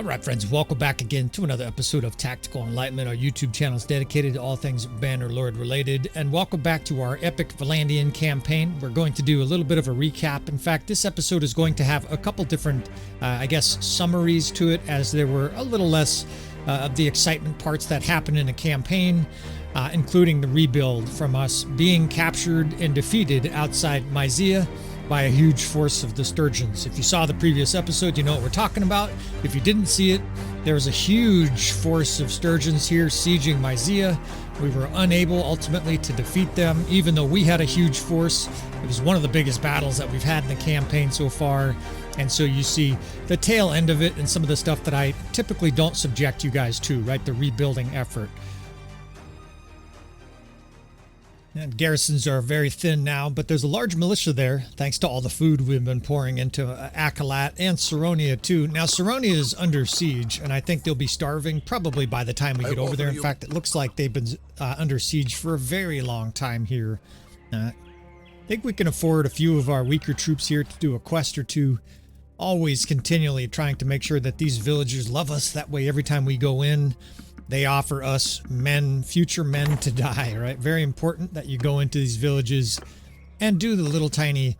All right, friends, welcome back again to another episode of Tactical Enlightenment. Our YouTube channel is dedicated to all things Bannerlord related. And welcome back to our epic Vlandian campaign. We're going to do a little bit of a recap. In fact, this episode is going to have a couple different, summaries to it, as there were a little less of the excitement parts that happened in a campaign, including the rebuild from us being captured and defeated outside Mysia by a huge force of the Sturgeons. If you saw the previous episode, you know what we're talking about. If you didn't see it, there was a huge force of Sturgeons here sieging Mysia. We were unable ultimately to defeat them, even though we had a huge force. It was one of the biggest battles that we've had in the campaign so far. And so you see the tail end of it and some of the stuff that I typically don't subject you guys to, right? The rebuilding effort. And garrisons are very thin now, but there's a large militia there, thanks to all the food we've been pouring into Akalat and Saronia too. Now, Saronia is under siege, and I think they'll be starving probably by the time we get over there. In fact, it looks like they've been under siege for a very long time here. I think we can afford a few of our weaker troops here to do a quest or two, always continually trying to make sure that these villagers love us. That way, every time we go in, they offer us men, future men to die, right? Very important that you go into these villages and do the little tiny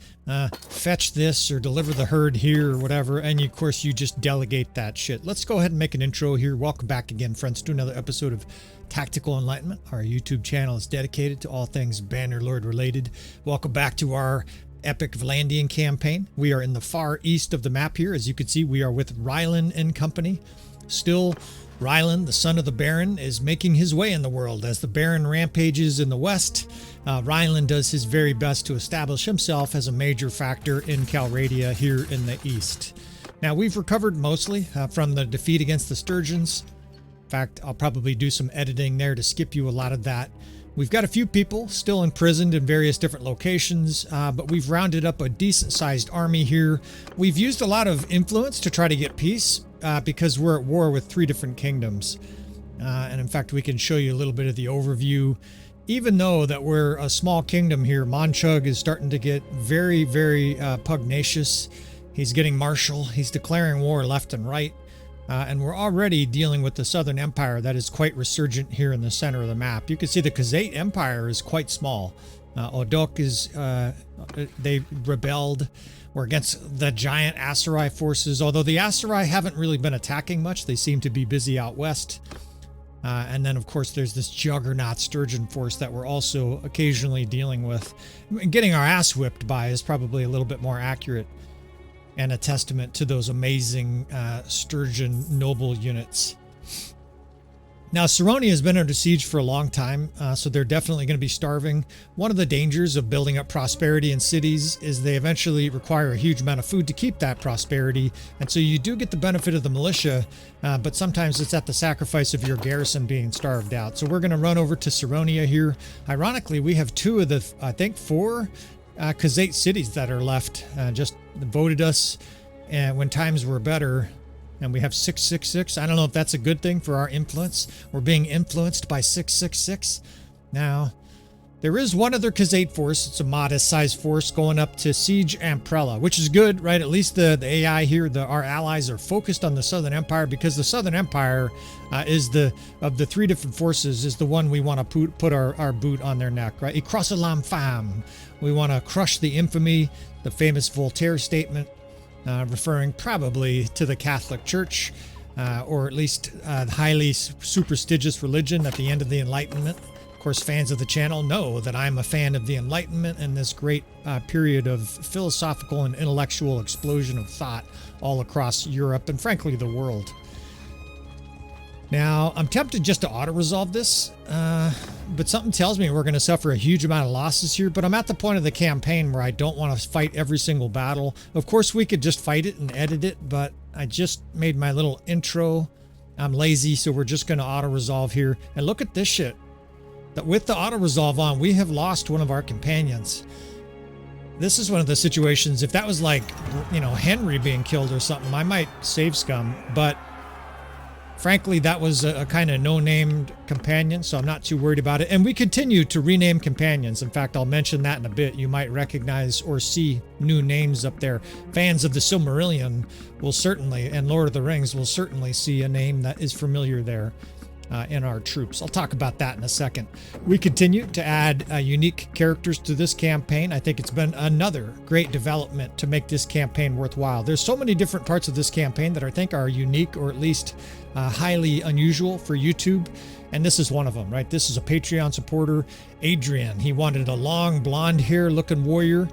fetch this or deliver the herd here or whatever. And of course, you just delegate that shit. Let's go ahead and make an intro here. Welcome back again, friends, to another episode of Tactical Enlightenment. Our YouTube channel is dedicated to all things Bannerlord related. Welcome back to our epic Vlandian campaign. We are in the far east of the map here. As you can see, we are with Rylan and company. Still, Rylan, the son of the Baron, is making his way in the world. As the Baron rampages in the west, Rylan does his very best to establish himself as a major factor in Calradia here in the east. Now, we've recovered mostly from the defeat against the Sturgeons. In fact, I'll probably do some editing there to skip you a lot of that. We've got a few people still imprisoned in various different locations, but we've rounded up a decent-sized army here. We've used a lot of influence to try to get peace, because we're at war with 3 different kingdoms. And in fact, we can show you a little bit of the overview. Even though that we're a small kingdom here, Monchug is starting to get very, very pugnacious. He's getting martial. He's declaring war left and right. And we're already dealing with the Southern Empire that is quite resurgent here in the center of the map. You can see the Khuzait Empire is quite small. Odok is, they rebelled. We're against the giant Aserai forces, although the Aserai haven't really been attacking much. They seem to be busy out west. And then, of course, there's this juggernaut Sturgeon force that we're also occasionally dealing with. Getting our ass whipped by is probably a little bit more accurate, and a testament to those amazing Sturgeon noble units. Now, Saronia has been under siege for a long time, so they're definitely going to be starving. One of the dangers of building up prosperity in cities is they eventually require a huge amount of food to keep that prosperity, and so you do get the benefit of the militia, but sometimes it's at the sacrifice of your garrison being starved out. So we're going to run over to Saronia here. Ironically, we have 2 of the, I think, 4 Khuzait cities that are left. Just voted us when times were better. And we have 666. I don't know if that's a good thing for our influence. We're being influenced by 666. Now, there is one other Khuzait force. It's a modest sized force going up to siege Amprella, which is good, right? At least the AI here, our allies are focused on the Southern Empire, because the Southern Empire is of the 3 different forces, is the one we want to put our boot on their neck, right? Écraser l'infâme. We want to crush the infamy, the famous Voltaire statement. Referring probably to the Catholic Church, or at least highly superstitious religion at the end of the Enlightenment. Of course, fans of the channel know that I'm a fan of the Enlightenment and this great period of philosophical and intellectual explosion of thought all across Europe and frankly the world. Now, I'm tempted just to auto-resolve this, but something tells me we're going to suffer a huge amount of losses here, but I'm at the point of the campaign where I don't want to fight every single battle. Of course, we could just fight it and edit it, but I just made my little intro. I'm lazy, so we're just going to auto-resolve here. And look at this shit. That with the auto-resolve on, we have lost one of our companions. This is one of the situations, if that was like, Henry being killed or something, I might save scum, but Frankly, that was a kind of no-named companion, so I'm not too worried about it. And we continue to rename companions. In fact, I'll mention that in a bit. You might recognize or see new names up there. Fans of the Silmarillion will certainly, and Lord of the Rings will certainly see a name that is familiar there in our troops. I'll talk about that in a second. We continue to add unique characters to this campaign. I think it's been another great development to make this campaign worthwhile. There's so many different parts of this campaign that I think are unique, or at least highly unusual for YouTube, and this is one of them, right? This is a Patreon supporter, Adrian. He wanted a long blonde hair looking warrior.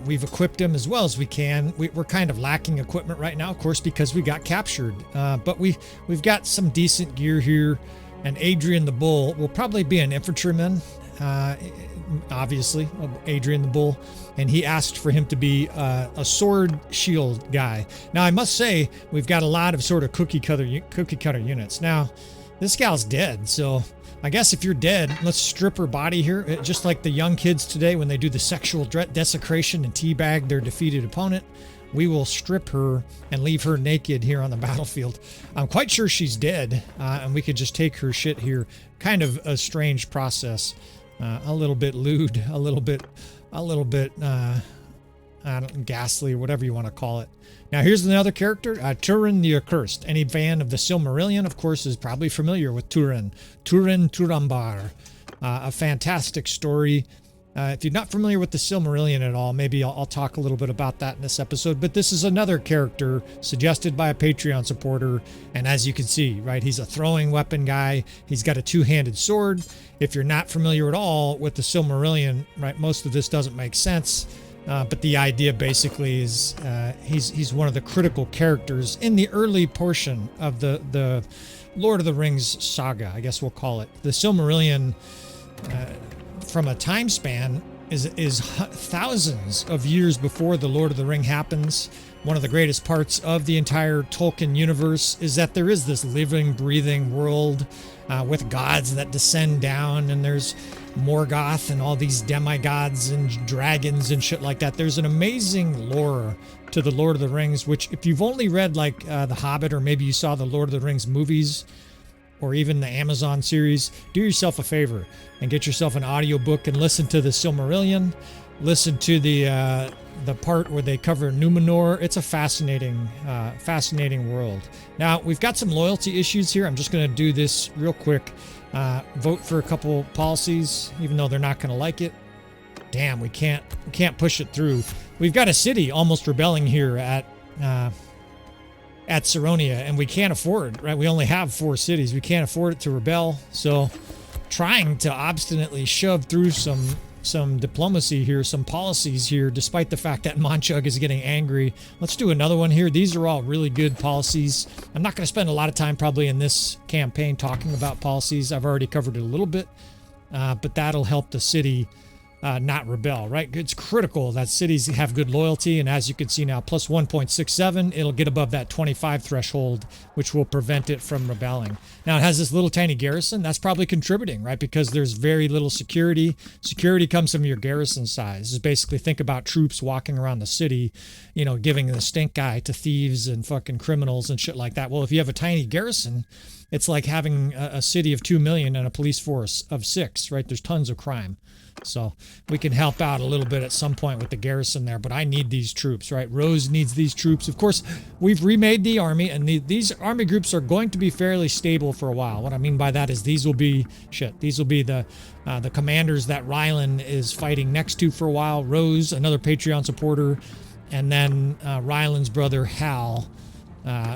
We've equipped him as well as we can. We're kind of lacking equipment right now, of course, because we got captured. But we've got some decent gear here. And Adrian the Bull will probably be an infantryman, obviously, Adrian the Bull. And he asked for him to be a sword shield guy. Now, I must say, we've got a lot of sort of cookie cutter units. Now, this gal's dead, so I guess if you're dead, let's strip her body here, just like the young kids today when they do the sexual desecration and teabag their defeated opponent. We will strip her and leave her naked here on the battlefield. I'm quite sure she's dead, and we could just take her shit here. Kind of a strange process, a little bit lewd, a little bit ghastly, or whatever you want to call it. Now here's another character, Turin the Accursed. Any fan of the Silmarillion, of course, is probably familiar with Turin Turambar. A fantastic story. If you're not familiar with the Silmarillion at all, maybe I'll talk a little bit about that in this episode. But this is another character suggested by a Patreon supporter. And as you can see, right, he's a throwing weapon guy. He's got a two-handed sword. If you're not familiar at all with the Silmarillion, right, most of this doesn't make sense. But the idea basically is he's one of the critical characters in the early portion of the Lord of the Rings saga, I guess we'll call it. The Silmarillion, from a time span, is thousands of years before the Lord of the Ring happens. One of the greatest parts of the entire Tolkien universe is that there is this living, breathing world with gods that descend down, and there's Morgoth and all these demigods and dragons and shit like that. There's an amazing lore to the Lord of the Rings, which if you've only read like The Hobbit, or maybe you saw the Lord of the Rings movies, or even the Amazon series, do yourself a favor and get yourself an audiobook and listen to the Silmarillion. Listen to the part where they cover Numenor. It's a fascinating world. Now, we've got some loyalty issues here. I'm just going to do this real quick. Vote for a couple policies, even though they're not going to like it. Damn, we can't push it through. We've got a city almost rebelling here at Saronia, and we can't afford, right? We only have 4 cities. We can't afford it to rebel. So trying to obstinately shove through some diplomacy here, some policies here, despite the fact that Manchug is getting angry. Let's do another one here. These are all really good policies. I'm not going to spend a lot of time probably in this campaign talking about policies. I've already covered it a little bit, but that'll help the city not rebel, right? It's critical that cities have good loyalty, and as you can see now, plus 1.67, it'll get above that 25 threshold, which will prevent it from rebelling. Now, it has this little tiny garrison. That's probably contributing, right? Because there's very little security. Security comes from your garrison size. Just basically think about troops walking around the city, you know, giving the stink eye to thieves and fucking criminals and shit like that. Well, if you have a tiny garrison, it's like having a city of 2 million and a police force of 6, right? There's tons of crime. So we can help out a little bit at some point with the garrison there, but I need these troops, right? Rose needs these troops. Of course, we've remade the army, and these army groups are going to be fairly stable for a while. What I mean by that is these will be the commanders that Rylan is fighting next to for a while. Rose, another Patreon supporter, and then Rylan's brother Hal.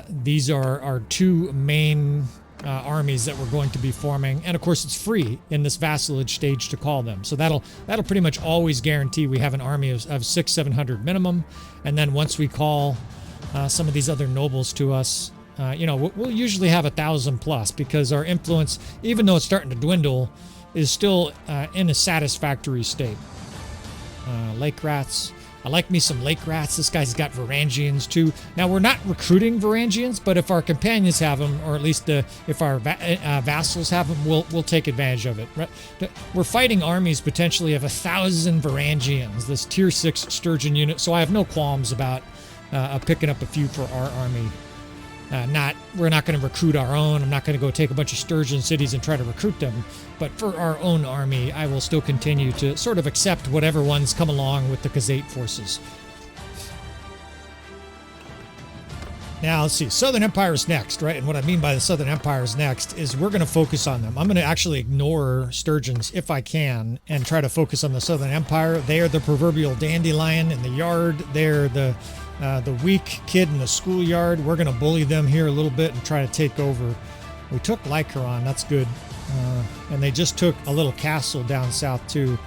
These are our 2 main armies that we're going to be forming, and of course it's free in this vassalage stage to call them, so that'll pretty much always guarantee we have an army of 600-700 minimum. And then once we call some of these other nobles to us, we'll usually have 1,000 plus, because our influence, even though it's starting to dwindle, is still in a satisfactory state. Lake rats. I like me some lake rats. This guy's got Varangians too. Now, we're not recruiting Varangians, but if our companions have them, or at least if our vassals have them, we'll take advantage of it. Right? We're fighting armies potentially of 1,000 Varangians, this tier 6 sturgeon unit, so I have no qualms about picking up a few for our army. We're not going to recruit our own. I'm not going to go take a bunch of Sturgeon cities and try to recruit them. But for our own army, I will still continue to sort of accept whatever ones come along with the Khuzait forces. Now, let's see. Southern Empire is next, right? And what I mean by the Southern Empire is next is we're going to focus on them. I'm going to actually ignore Sturgeons if I can and try to focus on the Southern Empire. They are the proverbial dandelion in the yard. They're the weak kid in the schoolyard. We're going to bully them here a little bit and try to take over. We took Lycaron. That's good. And they just took a little castle down south, too.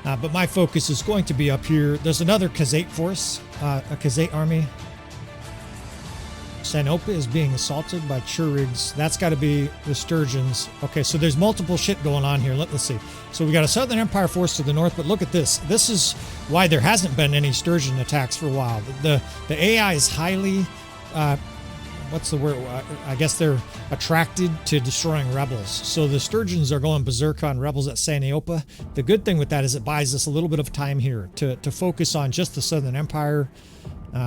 But my focus is going to be up here. There's another Khuzait force, a Khuzait army. Sanopa is being assaulted by Churigs. That's got to be the Sturgeons. Okay, so there's multiple shit going on here. Let's see. So we got a Southern Empire force to the north, but look at this. This is why there hasn't been any Sturgeon attacks for a while. The AI is highly, what's the word? I guess they're attracted to destroying rebels. So the Sturgeons are going berserk on rebels at Sanopa. The good thing with that is it buys us a little bit of time here to focus on just the Southern Empire.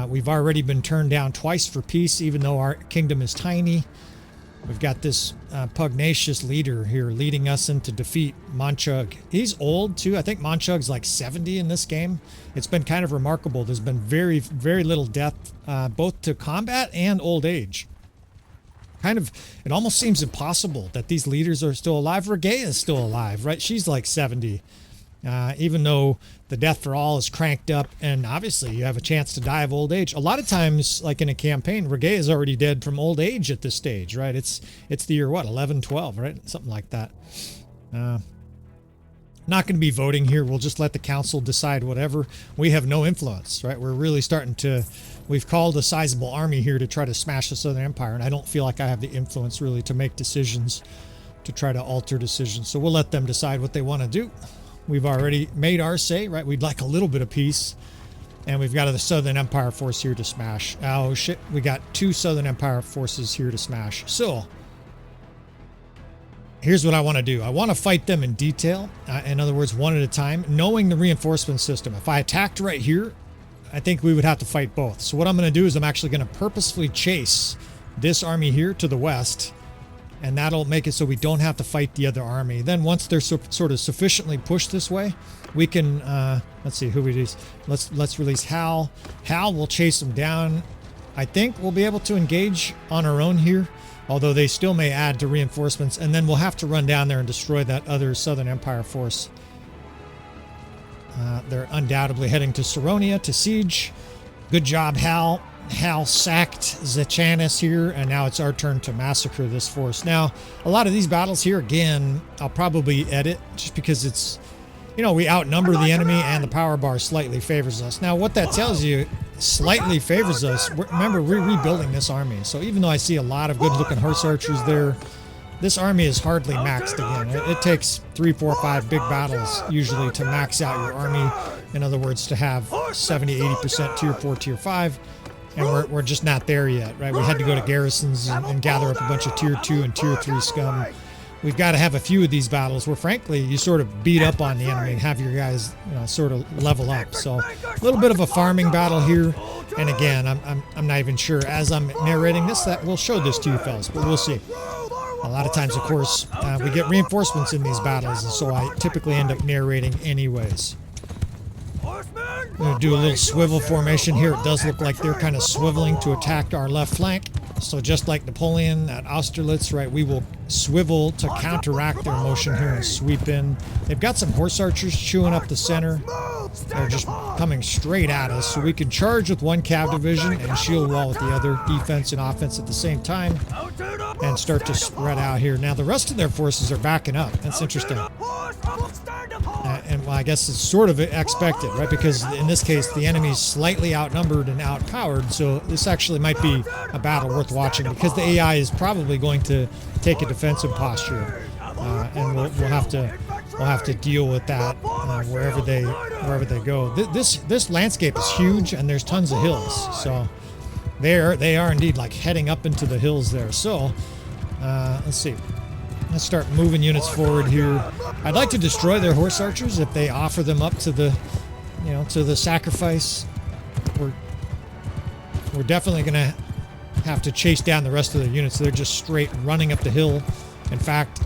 We've already been turned down twice for peace, even though our kingdom is tiny. We've got this pugnacious leader here leading us into defeat, Manchug. He's old, too. I think Manchug's like 70 in this game. It's been kind of remarkable. There's been very, very little death, both to combat and old age. It almost seems impossible that these leaders are still alive. Regea is still alive, right? She's like 70. Even though the death for all is cranked up, and obviously you have a chance to die of old age. A lot of times, like in a campaign, Regea is already dead from old age at this stage, right? It's the year, what, 11, 12, right? Something like that. Not going to be voting here. We'll just let the council decide whatever. We have no influence, right? We're really starting to... We've called a sizable army here to try to smash the Southern Empire, and I don't feel like I have the influence really to make decisions, to try to alter decisions. So we'll let them decide what they want to do. We've already made our say, right? We'd like a little bit of peace. And we've got the Southern Empire force here to smash. Oh, shit. We got 2 Southern Empire forces here to smash. So, here's what I want to do. I want to fight them in detail. In other words, one at a time, knowing the reinforcement system. If I attacked right here, I think we would have to fight both. So what I'm going to do is I'm actually going to purposefully chase this army here to the west. And that'll make it so we don't have to fight the other army. Then once they're sort of sufficiently pushed this way, we can, let's see who we release. Let's release Hal. Hal will chase them down. I think we'll be able to engage on our own here, although they still may add to reinforcements. And then we'll have to run down there and destroy that other Southern Empire force. They're undoubtedly heading to Saronia to siege. Good job, Hal. Hal sacked Zechanis here, and now it's our turn to massacre this force. Now, a lot of these battles here, again, I'll probably edit just because it's, we outnumber the enemy and the power bar slightly favors us. Now, what that tells you, slightly favors us. Remember, we're rebuilding this army. So even though I see a lot of good-looking horse archers there, this army is hardly maxed again. It takes 3, 4, 5 big battles usually to max out your army. In other words, to have 70, 80% tier 4, tier 5. And we're just not there yet, right? We had to go to garrisons and gather up a bunch of tier 2 and tier 3 scum. We've got to have a few of these battles where, frankly, you sort of beat up on the enemy and have your guys, sort of level up. So a little bit of a farming battle here. And again, I'm not even sure as I'm narrating this that we'll show this to you fellas, but we'll see. A lot of times, of course, we get reinforcements in these battles, and so I typically end up narrating anyways. I'm going to do a little swivel formation here. It does look like they're kind of swiveling to attack our left flank. So just like Napoleon at Austerlitz, right, we will swivel to counteract their motion here and sweep in. They've got some horse archers chewing up the center. They're just coming straight at us. So we can charge with one cav division and shield wall with the other, defense and offense at the same time, and start to spread out here. Now the rest of their forces are backing up. That's interesting. And well, I guess it's sort of expected, right? Because in this case, the enemy's slightly outnumbered and outpowered. So this actually might be a battle worth watching because the AI is probably going to take a defensive posture, and we'll have to deal with that wherever they go. This landscape is huge, and there's tons of hills. So they are indeed like heading up into the hills there. So let's see. Let's start moving units forward here. I'd like to destroy their horse archers if they offer them up to the, to the sacrifice. We're definitely gonna have to chase down the rest of their units. They're just straight running up the hill. In fact,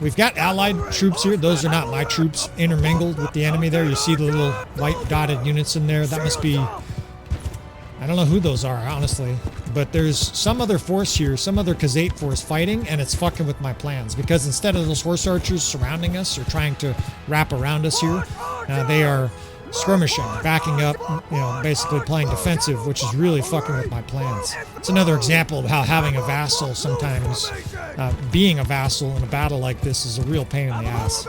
we've got allied troops here. Those are not my troops intermingled with the enemy there. You see the little white dotted units in there. That must be... I don't know who those are, honestly. But there's some other force here, some other Khuzait force fighting, and it's fucking with my plans. Because instead of those horse archers surrounding us or trying to wrap around us here, they are skirmishing, backing up, you know, basically playing defensive, which is really fucking with my plans. It's another example of how having a vassal sometimes, being a vassal in a battle like this is a real pain in the ass.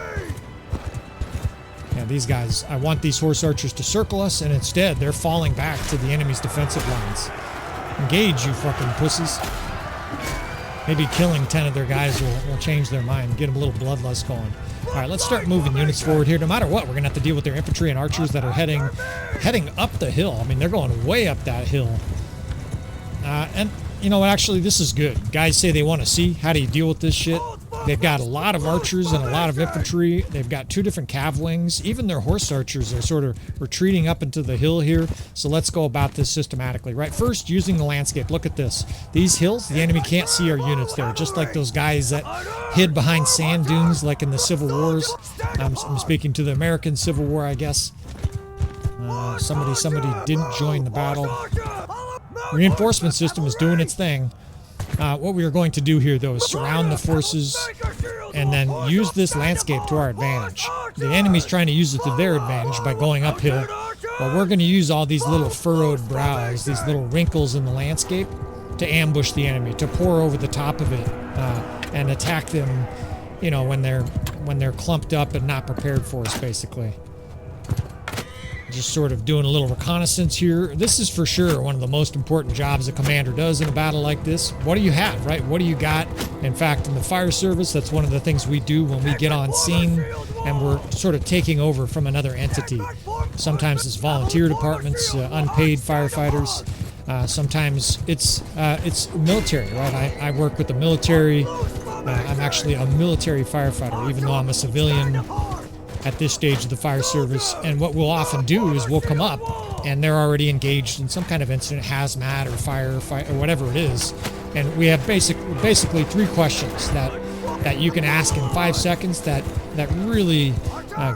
Yeah, these guys, I want these horse archers to circle us, and instead they're falling back to the enemy's defensive lines. Engage, you fucking pussies. Maybe killing 10 of their guys will change their mind, get them a little bloodlust going. Alright, let's start moving units forward here. No matter what, we're going to have to deal with their infantry and archers that are heading up the hill. I mean, they're going way up that hill. And, you know what, actually, this is good. Guys say they want to see how do you deal with this shit. They've got a lot of archers and a lot of infantry. They've got 2 different cav wings. Even their horse archers are sort of retreating up into the hill here. So let's go about this systematically, right? First, using the landscape. Look at this. These hills, the enemy can't see our units there. Just like those guys that hid behind sand dunes like in the Civil Wars. I'm speaking to the American Civil War, I guess. Somebody didn't join the battle. Reinforcement system is doing its thing. What we are going to do here, though, is surround the forces and then use this landscape to our advantage. The enemy's trying to use it to their advantage by going uphill, but we're going to use all these little furrowed brows, these little wrinkles in the landscape, to ambush the enemy, to pour over the top of it, and attack them, you know, when they're clumped up and not prepared for us, basically. Just sort of doing a little reconnaissance here. This is for sure one of the most important jobs a commander does in a battle like this. What do you have, right? What do you got? In fact, in the fire service, that's one of the things we do when we get on scene and we're sort of taking over from another entity. Sometimes it's volunteer departments, unpaid firefighters. Sometimes it's military, right? I work with the military. I'm actually a military firefighter, even though I'm a civilian at this stage of the fire service. And what we'll often do is we'll come up and they're already engaged in some kind of incident, hazmat or firefight or whatever it is. And we have basically 3 questions that you can ask in 5 seconds that really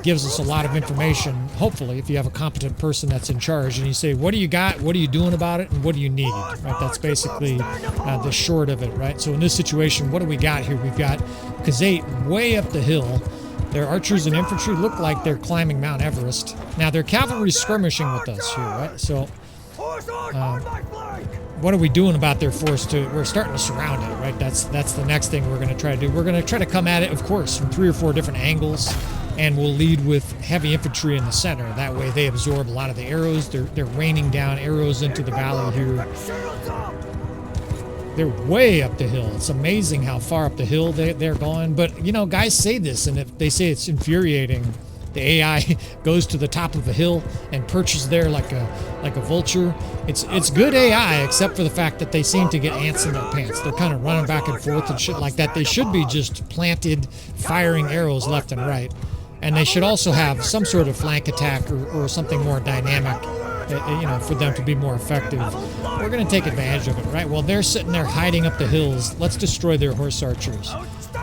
gives us a lot of information, hopefully, if you have a competent person that's in charge. And you say, what do you got? What are you doing about it? And what do you need? Right? That's basically the short of it, right? So in this situation, what do we got here? We've got Khuzait way up the hill. Their archers and infantry look like they're climbing Mount Everest. Now, their cavalry skirmishing with us here, right? So, what are we doing about their force? We're starting to surround it, right? That's the next thing we're going to try to do. We're going to try to come at it, of course, from 3 or 4 different angles, and we'll lead with heavy infantry in the center. That way, they absorb a lot of the arrows. They're raining down arrows into the valley here. They're way up the hill. It's amazing how far up the hill they're going. But, you know, guys say this, and if they say it's infuriating. The AI goes to the top of a hill and perches there like a vulture. It's good AI, except for the fact that they seem to get ants in their pants. They're kind of running back and forth and shit like that. They should be just planted, firing arrows left and right. And they should also have some sort of flank attack or something more dynamic, you know, for them to be more effective. We're going to take advantage of it, right? Well, they're sitting there hiding up the hills. Let's destroy their horse archers.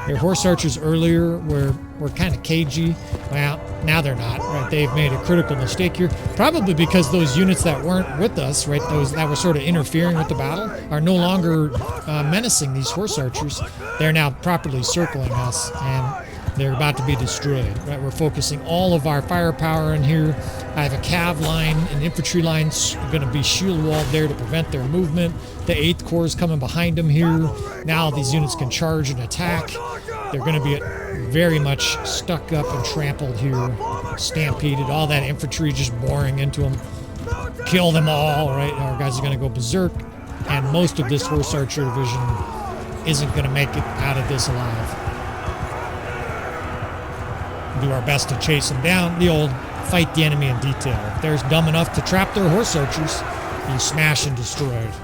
Their horse archers earlier were kind of cagey. Well, now they're not, right? They've made a critical mistake here. Probably because those units that weren't with us, right, those that were sort of interfering with the battle, are no longer menacing these horse archers. They're now properly circling us, and they're about to be destroyed, right? We're focusing all of our firepower in here. I have a cav line, an infantry line going to be shield walled there to prevent their movement. The 8th Corps is coming behind them here. Now these units can charge and attack. They're going to be very much stuck up and trampled here, stampeded. All that infantry just boring into them. Kill them all, right? Our guys are going to go berserk. And most of this horse archer division isn't going to make it out of this alive. Do our best to chase them down. The old fight the enemy in detail. If they're dumb enough to trap their horse archers, you smash and destroy it.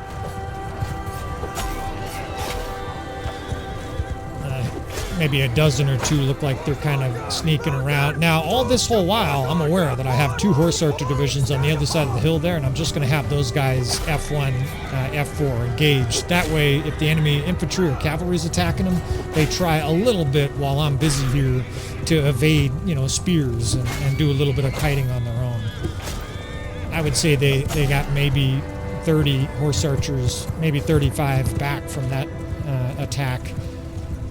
maybe a dozen or two look like they're kind of sneaking around. Now, all this whole while, I'm aware that I have 2 horse archer divisions on the other side of the hill there, and I'm just going to have those guys F1, F4 engaged. That way, if the enemy infantry or cavalry is attacking them, they try a little bit while I'm busy here to evade, spears and do a little bit of kiting on their own. I would say they got maybe 30 horse archers, maybe 35 back from that attack.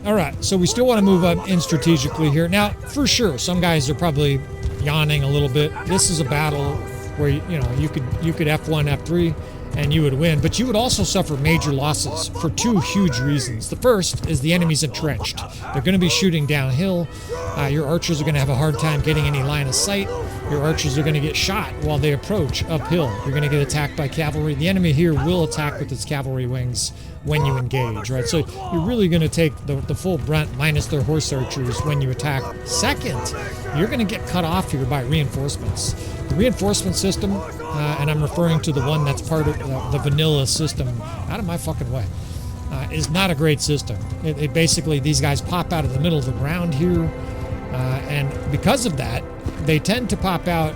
All right, so we still want to move up in strategically here. Now, for sure, some guys are probably yawning a little bit. This is a battle where you could F1, F3, and you would win, but you would also suffer major losses for 2 huge reasons. The first is the enemy's entrenched. They're going to be shooting downhill. Your archers are going to have a hard time getting any line of sight. Your archers are going to get shot while they approach uphill. You're going to get attacked by cavalry. The enemy here will attack with its cavalry wings when you engage, right? So you're really going to take the full brunt minus their horse archers when you attack. Second, you're going to get cut off here by reinforcements. The reinforcement system, and I'm referring to the one that's part of the vanilla system, out of my fucking way, is not a great system. It basically, these guys pop out of the middle of the ground here, and because of that, they tend to pop out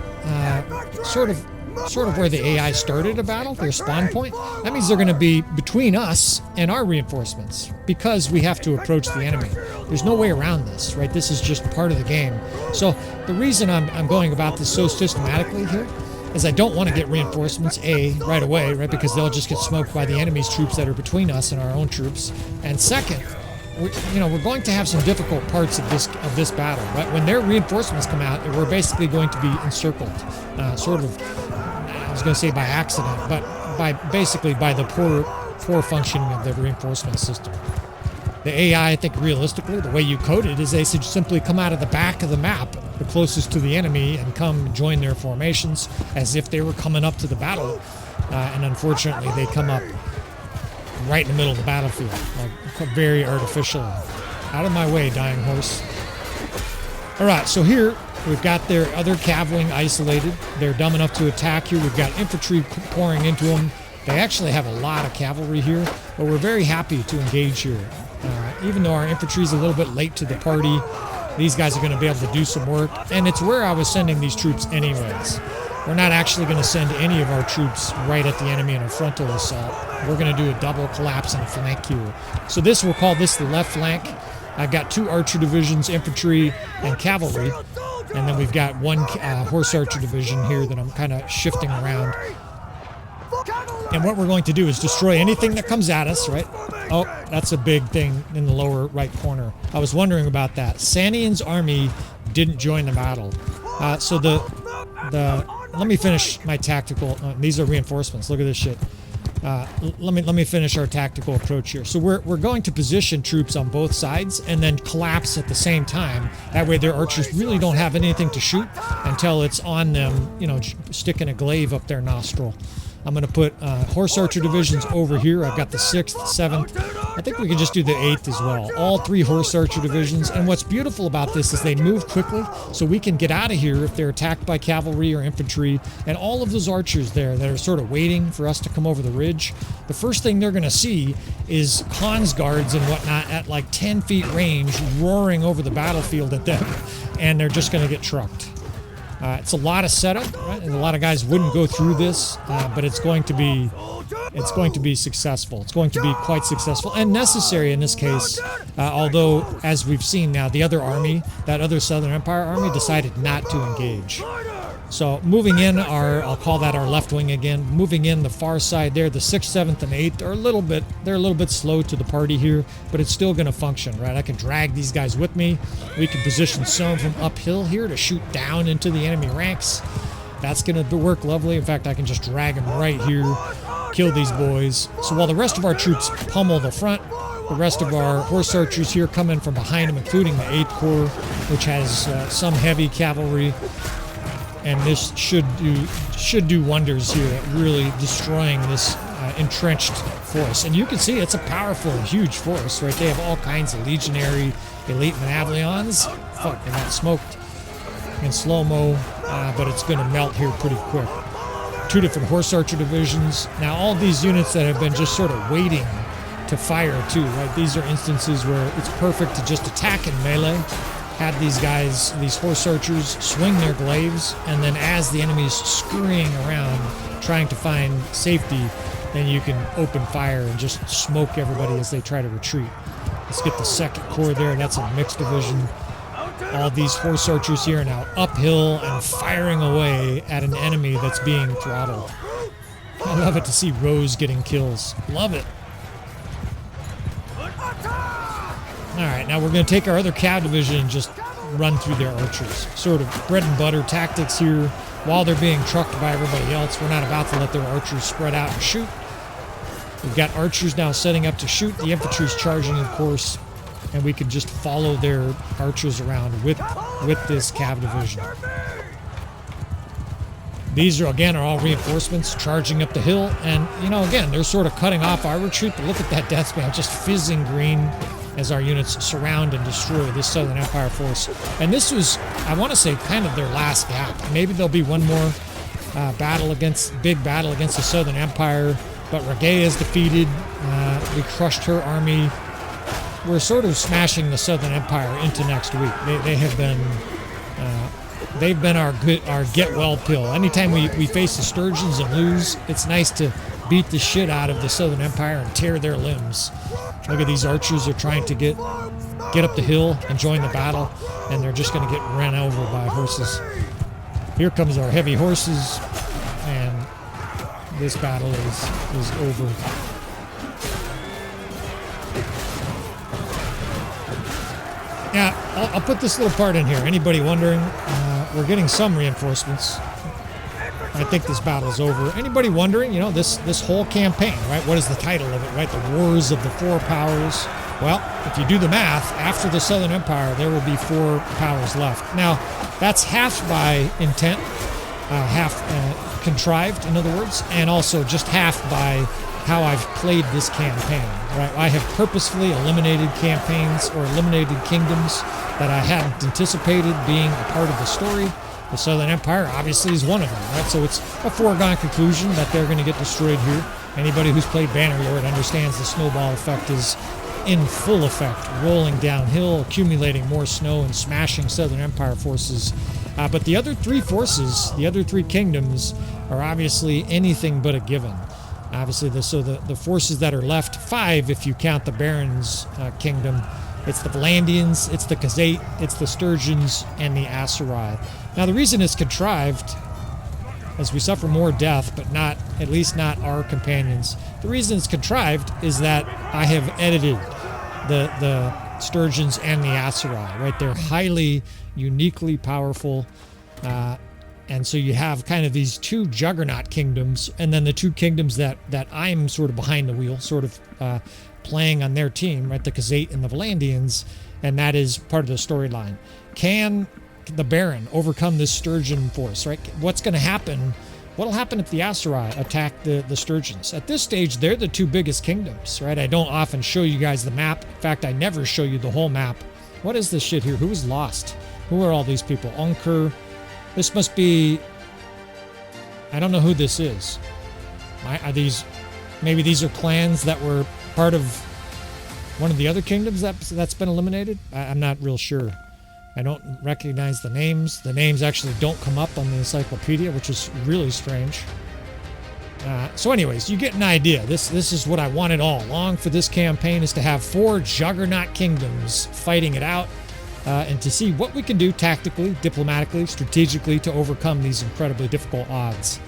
sort of where the AI started a battle, their spawn point. That means they're going to be between us and our reinforcements because we have to approach the enemy. There's no way around this, right? This is just part of the game. So the reason I'm going about this so systematically here is I don't want to get reinforcements, right away, right? Because they'll just get smoked by the enemy's troops that are between us and our own troops. And second, we're going to have some difficult parts of this battle, right? When their reinforcements come out, we're basically going to be encircled, sort of, I was going to say by accident, but by the poor functioning of the reinforcement system. The AI, I think realistically, the way you code it is they should simply come out of the back of the map, the closest to the enemy, and come join their formations as if they were coming up to the battle. And unfortunately, they come up right in the middle of the battlefield, like very artificial. Out of my way, dying horse. All right, so here we've got their other cavalry isolated. They're dumb enough to attack here. We've got infantry pouring into them. They actually have a lot of cavalry here, but we're very happy to engage here. Even though our infantry is a little bit late to the party, these guys are going to be able to do some work, and it's where I was sending these troops anyways. We're not actually going to send any of our troops right at the enemy in a frontal assault. We're going to do a double collapse and a flank here. So we'll call this the left flank. I've got 2 archer divisions, infantry, and cavalry. And then we've got 1 horse archer division here that I'm kind of shifting around. And what we're going to do is destroy anything that comes at us, right? Oh, that's a big thing in the lower right corner. I was wondering about that. Sanian's army didn't join the battle. So let me finish my tactical. These are reinforcements. Look at this shit. Let me finish our tactical approach here. So we're going to position troops on both sides and then collapse at the same time. That way their archers really don't have anything to shoot until it's on them, sticking a glaive up their nostril. I'm going to put horse archer divisions over here. I've got the 6th, 7th. I think we can just do the 8th as well. All 3 horse archer divisions. And what's beautiful about this is they move quickly, so we can get out of here if they're attacked by cavalry or infantry. And all of those archers there that are sort of waiting for us to come over the ridge, the first thing they're going to see is Khan's guards and whatnot at like 10 feet range roaring over the battlefield at them. And they're just going to get trucked. It's a lot of setup, right? And a lot of guys wouldn't go through this, but it's going to be successful. It's going to be quite successful and necessary in this case. Although, as we've seen now, the other army, that other Southern Empire army, decided not to engage. So moving in I'll call that our left wing again. Moving in the far side there, the 6th, 7th, and 8th are a little bit slow to the party here, but it's still going to function, right? I can drag these guys with me. We can position some of them uphill here to shoot down into the enemy ranks. That's going to work lovely. In fact, I can just drag them right here, kill these boys. So while the rest of our troops pummel the front, the rest of our horse archers here come in from behind them, including the 8th Corps, which has some heavy cavalry. And this should do wonders here at really destroying this entrenched force. And you can see it's a powerful, huge force, right? They have all kinds of legionary, elite Avalons. Fuck, they got smoked in slow-mo, but it's going to melt here pretty quick. 2 different horse archer divisions. Now, all these units that have been just sort of waiting to fire too, right? These are instances where it's perfect to just attack in melee, have these guys, these horse archers, swing their glaives, and then as the enemy's scurrying around trying to find safety, then you can open fire and just smoke everybody as they try to retreat. Let's get the second corps there. That's a mixed division. All these horse archers here are now uphill and firing away at an enemy that's being throttled. I love it to see Rose getting kills. Love it. Alright, now we're going to take our other cav division and just run through their archers. Sort of bread and butter tactics here. While they're being trucked by everybody else, we're not about to let their archers spread out and shoot. We've got archers now setting up to shoot. The infantry's charging, of course. And we can just follow their archers around with this cav division. These are all reinforcements charging up the hill. And, you know, again, they're sort of cutting off our retreat. But look at that death spell, just fizzing green as our units surround and destroy this Southern Empire force. And this was, I want to say, kind of their last gap. Maybe there'll be one more big battle against the Southern Empire. But Regea is defeated. We crushed her army. We're sort of smashing the Southern Empire into next week. They've been our get well pill. Anytime we face the Sturgeons and lose, it's nice to beat the shit out of the Southern Empire and tear their limbs. Look at these archers are trying to get up the hill and join the battle, and they're just going to get ran over by horses. Here comes our heavy horses, and this battle is over. Yeah, I'll put this little part in here. Anybody wondering? We're getting some reinforcements. I think this battle's over. Anybody wondering? You know, this whole campaign, right? What is the title of it, right? The Wars of the Four Powers. Well, if you do the math, after the Southern Empire, there will be 4 powers left. Now, that's half by intent, half contrived, in other words, and also just half by how I've played this campaign, right? I have purposefully eliminated campaigns or eliminated kingdoms that I hadn't anticipated being a part of the story. The Southern Empire obviously is one of them, right? So it's a foregone conclusion that they're going to get destroyed here. Anybody who's played Bannerlord understands the snowball effect is in full effect, rolling downhill, accumulating more snow and smashing Southern Empire forces. But the other 3 forces, the other 3 kingdoms, are obviously anything but a given. Obviously, the forces that are left, 5 if you count the Barons' kingdom, it's the Vlandians, it's the Khuzait, it's the Sturgeons, and the Aserai. Now, the reason it's contrived, as we suffer more death, but not, at least not our companions, the reason it's contrived is that I have edited the Sturgeons and the Aserai, right? They're highly, uniquely powerful, and so you have kind of these 2 juggernaut kingdoms, and then the 2 kingdoms that I'm sort of behind the wheel, sort of playing on their team, right? The Khuzait and the Vlandians, and that is part of the storyline. Can the Baron overcome this Sturgeon force, right? What's going to happen? What'll happen if the Aserai attack the Sturgeons? At this stage, they're the 2 biggest kingdoms, right? I don't often show you guys the map. In fact, I never show you the whole map. What is this shit here? Who is lost? Who are all these people? Onkur. This must be... I don't know who this is. Are these... Maybe these are clans that were part of one of the other kingdoms that's been eliminated? I'm not real sure. I don't recognize the names. The names actually don't come up on the encyclopedia, which is really strange. So anyways, you get an idea. This is what I wanted all along for this campaign, is to have 4 juggernaut kingdoms fighting it out, and to see what we can do tactically, diplomatically, strategically to overcome these incredibly difficult odds.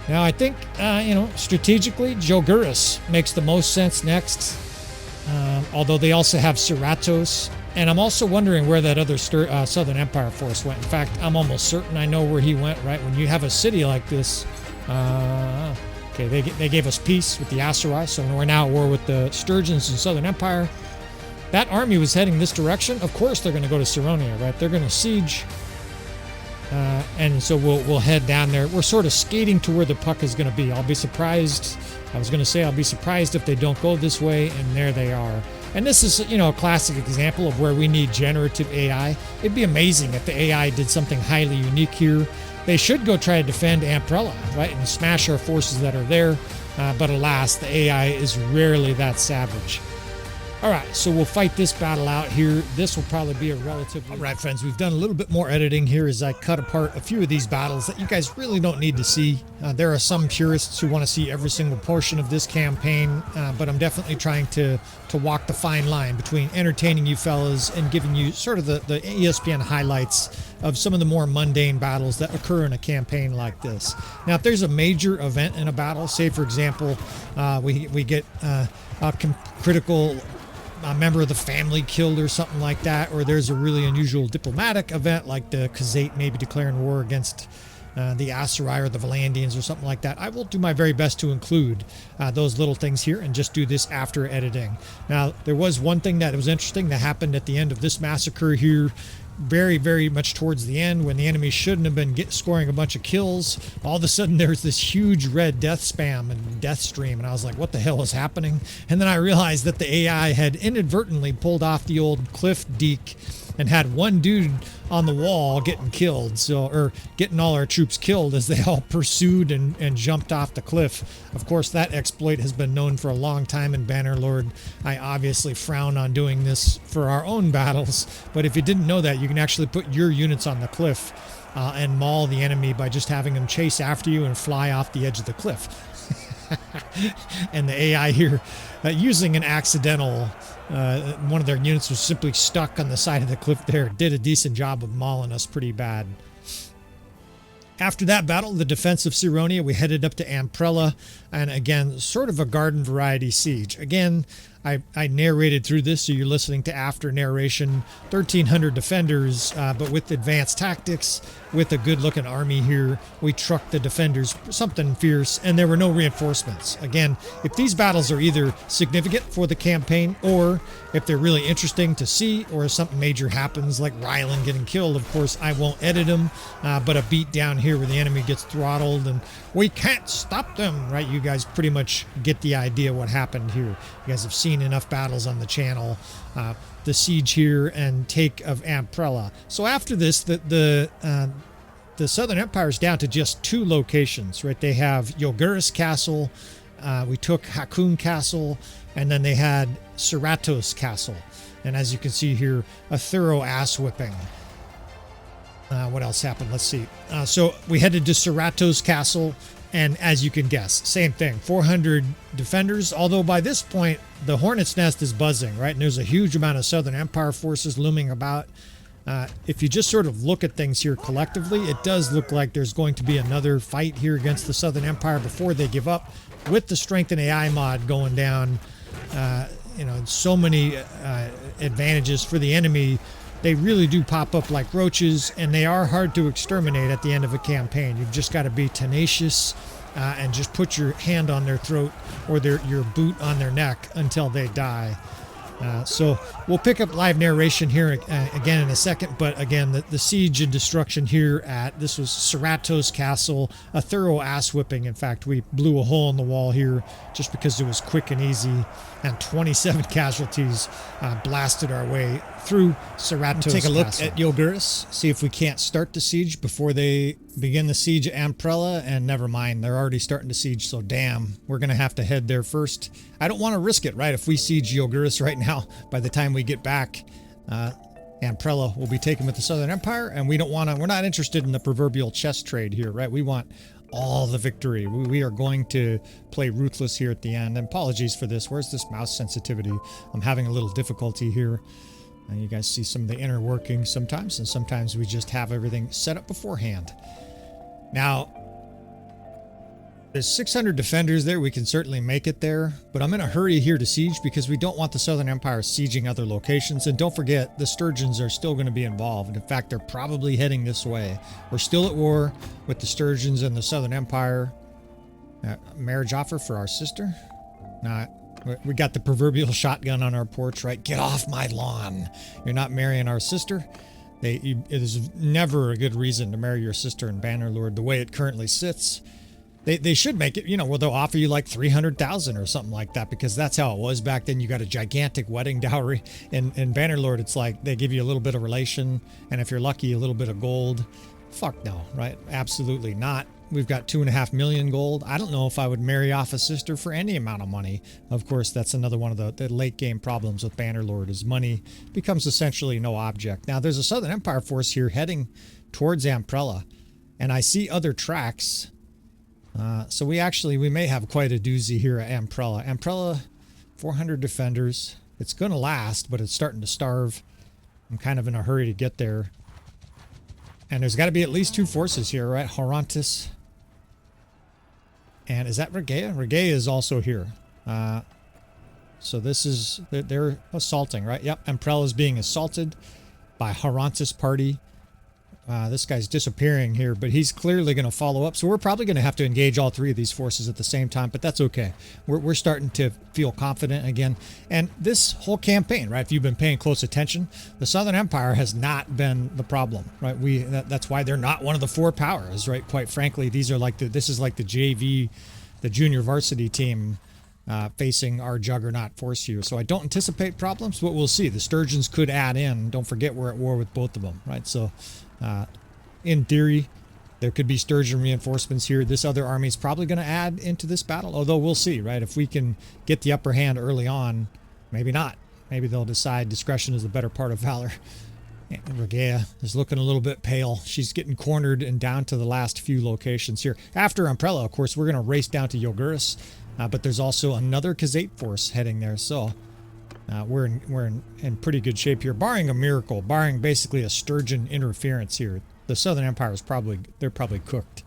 Now, I think, strategically, Jogurus makes the most sense next, although they also have Cerratos. And I'm also wondering where that other Southern Empire force went. In fact, I'm almost certain I know where he went, right? When you have a city like this, okay, they gave us peace with the Aserai, so we're now at war with the Sturgeons and Southern Empire. That army was heading this direction. Of course they're going to go to Saronia, right? They're going to siege. And so we'll head down there. We're sort of skating to where the puck is going to be. I'll be surprised. I was going to say I'll be surprised if they don't go this way, and there they are. And this is, a classic example of where we need generative AI. It'd be amazing if the AI did something highly unique here. They should go try to defend Amprella, right, and smash our forces that are there. but alas, the AI is rarely that savage. All right, so we'll fight this battle out here. This will probably be a relatively... All right, friends, we've done a little bit more editing here as I cut apart a few of these battles that you guys really don't need to see. There are some purists who want to see every single portion of this campaign, but I'm definitely trying to walk the fine line between entertaining you fellas and giving you sort of the ESPN highlights of some of the more mundane battles that occur in a campaign like this. Now, if there's a major event in a battle, say, for example, we get a critical... a member of the family killed or something like that, or there's a really unusual diplomatic event like the Khuzait maybe declaring war against the Aserai or the Vlandians or something like that, I will do my very best to include those little things here and just do this after editing. Now, there was one thing that was interesting that happened at the end of this massacre here, very, very much towards the end when the enemy shouldn't have been scoring a bunch of kills. All of a sudden there's this huge red death spam and death stream, and I was like, what the hell is happening? And then I realized that the AI had inadvertently pulled off the old cliff deek and had one dude on the wall getting killed, or getting all our troops killed as they all pursued and jumped off the cliff. Of course, that exploit has been known for a long time in Bannerlord. I obviously frown on doing this for our own battles, but if you didn't know that, you can actually put your units on the cliff and maul the enemy by just having them chase after you and fly off the edge of the cliff. And the AI here, using an accidental, one of their units was simply stuck on the side of the cliff there, did a decent job of mauling us pretty bad. After that battle, the defense of Sironia, we headed up to Amprella, and again, sort of a garden variety siege. Again, I narrated through this, so you're listening to after narration. 1,300 defenders, but with advanced tactics, with a good-looking army here. We trucked the defenders something fierce, and there were no reinforcements. Again, if these battles are either significant for the campaign, or if they're really interesting to see, or if something major happens, like Rylan getting killed, of course, I won't edit them, but a beat down here where the enemy gets throttled, and we can't stop them, right? You guys pretty much get the idea what happened here. You guys have seen enough battles on the channel. The siege here and take of Amprella. So after this, the Southern Empire is down to just 2 locations, right? They have Yoguris Castle, we took Hakun Castle, and then they had Seratos Castle. And as you can see here, a thorough ass whipping. What else happened? Let's see. So we headed to Seratos Castle, and as you can guess, same thing, 400 defenders, although by this point, the Hornet's Nest is buzzing, right? And there's a huge amount of Southern Empire forces looming about. If you just sort of look at things here collectively, it does look like there's going to be another fight here against the Southern Empire before they give up. With the Strength and AI mod going down, so many advantages for the enemy. They really do pop up like roaches, and they are hard to exterminate at the end of a campaign. You've just got to be tenacious and just put your hand on their throat or your boot on their neck until they die. So we'll pick up live narration here again in a second, but again, the siege and destruction here this was Seratos Castle, a thorough ass whipping. In fact, we blew a hole in the wall here just because it was quick and easy, and 27 casualties blasted our way through Seratos Castle. Take a look at Yoguris, see if we can't start the siege before they begin the siege of Amprella, and never mind, they're already starting to siege, so damn, we're going to have to head there first. I don't want to risk it, right? If we siege Yoguris right now, by the time we get back, Amprella will be taken with the Southern Empire, and we're not interested in the proverbial chess trade here, right? We want all the victory. We are going to play ruthless here at the end. And apologies for this. Where's this mouse sensitivity? I'm having a little difficulty here. And you guys see some of the inner workings sometimes, and sometimes we just have everything set up beforehand. Now, there's 600 defenders there. We can certainly make it there, but I'm in a hurry here to siege because we don't want the Southern Empire sieging other locations. And don't forget, the Sturgeons are still going to be involved. In fact, they're probably heading this way. We're still at war with the Sturgeons and the Southern Empire. Marriage offer for our sister? Not. We got the proverbial shotgun on our porch, right? Get off my lawn. You're not marrying our sister. It is never a good reason to marry your sister in Bannerlord the way it currently sits. They should make it, where they'll offer you like 300,000 or something like that, because that's how it was back then. You got a gigantic wedding dowry. In Bannerlord, it's like they give you a little bit of relation, and if you're lucky, a little bit of gold. Fuck no, right? Absolutely not. We've got 2.5 million gold. I don't know if I would marry off a sister for any amount of money. Of course, that's another one of the late game problems with Bannerlord is money becomes essentially no object. Now, there's a Southern Empire force here heading towards Amprella, and I see other tracks. So we may have quite a doozy here at Amprella. Amprella, 400 defenders. It's going to last, but it's starting to starve. I'm kind of in a hurry to get there. And there's got to be at least 2 forces here, right? Horontis. And is that Regea? Regea is also here. So this is... They're assaulting, right? Yep, Amprella is being assaulted by Horontis party. This guy's disappearing here, but he's clearly going to follow up. So we're probably going to have to engage all 3 of these forces at the same time, but that's okay. We're starting to feel confident again. And this whole campaign, right, if you've been paying close attention, the Southern Empire has not been the problem, right? That's why they're not one of the 4 powers, right? Quite frankly, these are like this is like the JV, the junior varsity team facing our juggernaut force here. So I don't anticipate problems, but we'll see. The Sturgeons could add in. Don't forget we're at war with both of them, right? So in theory, there could be Sturgeon reinforcements here. This other army is probably going to add into this battle, although we'll see, right? If we can get the upper hand early on, maybe not. Maybe they'll decide discretion is the better part of valor. And Regea is looking a little bit pale. She's getting cornered and down to the last few locations here. After Amprella, of course, we're going to race down to Yoguris, but there's also another Khuzait force heading there, so... we're in pretty good shape here, barring a miracle, barring basically a Sturgeon interference here. The Southern Empire is probably cooked.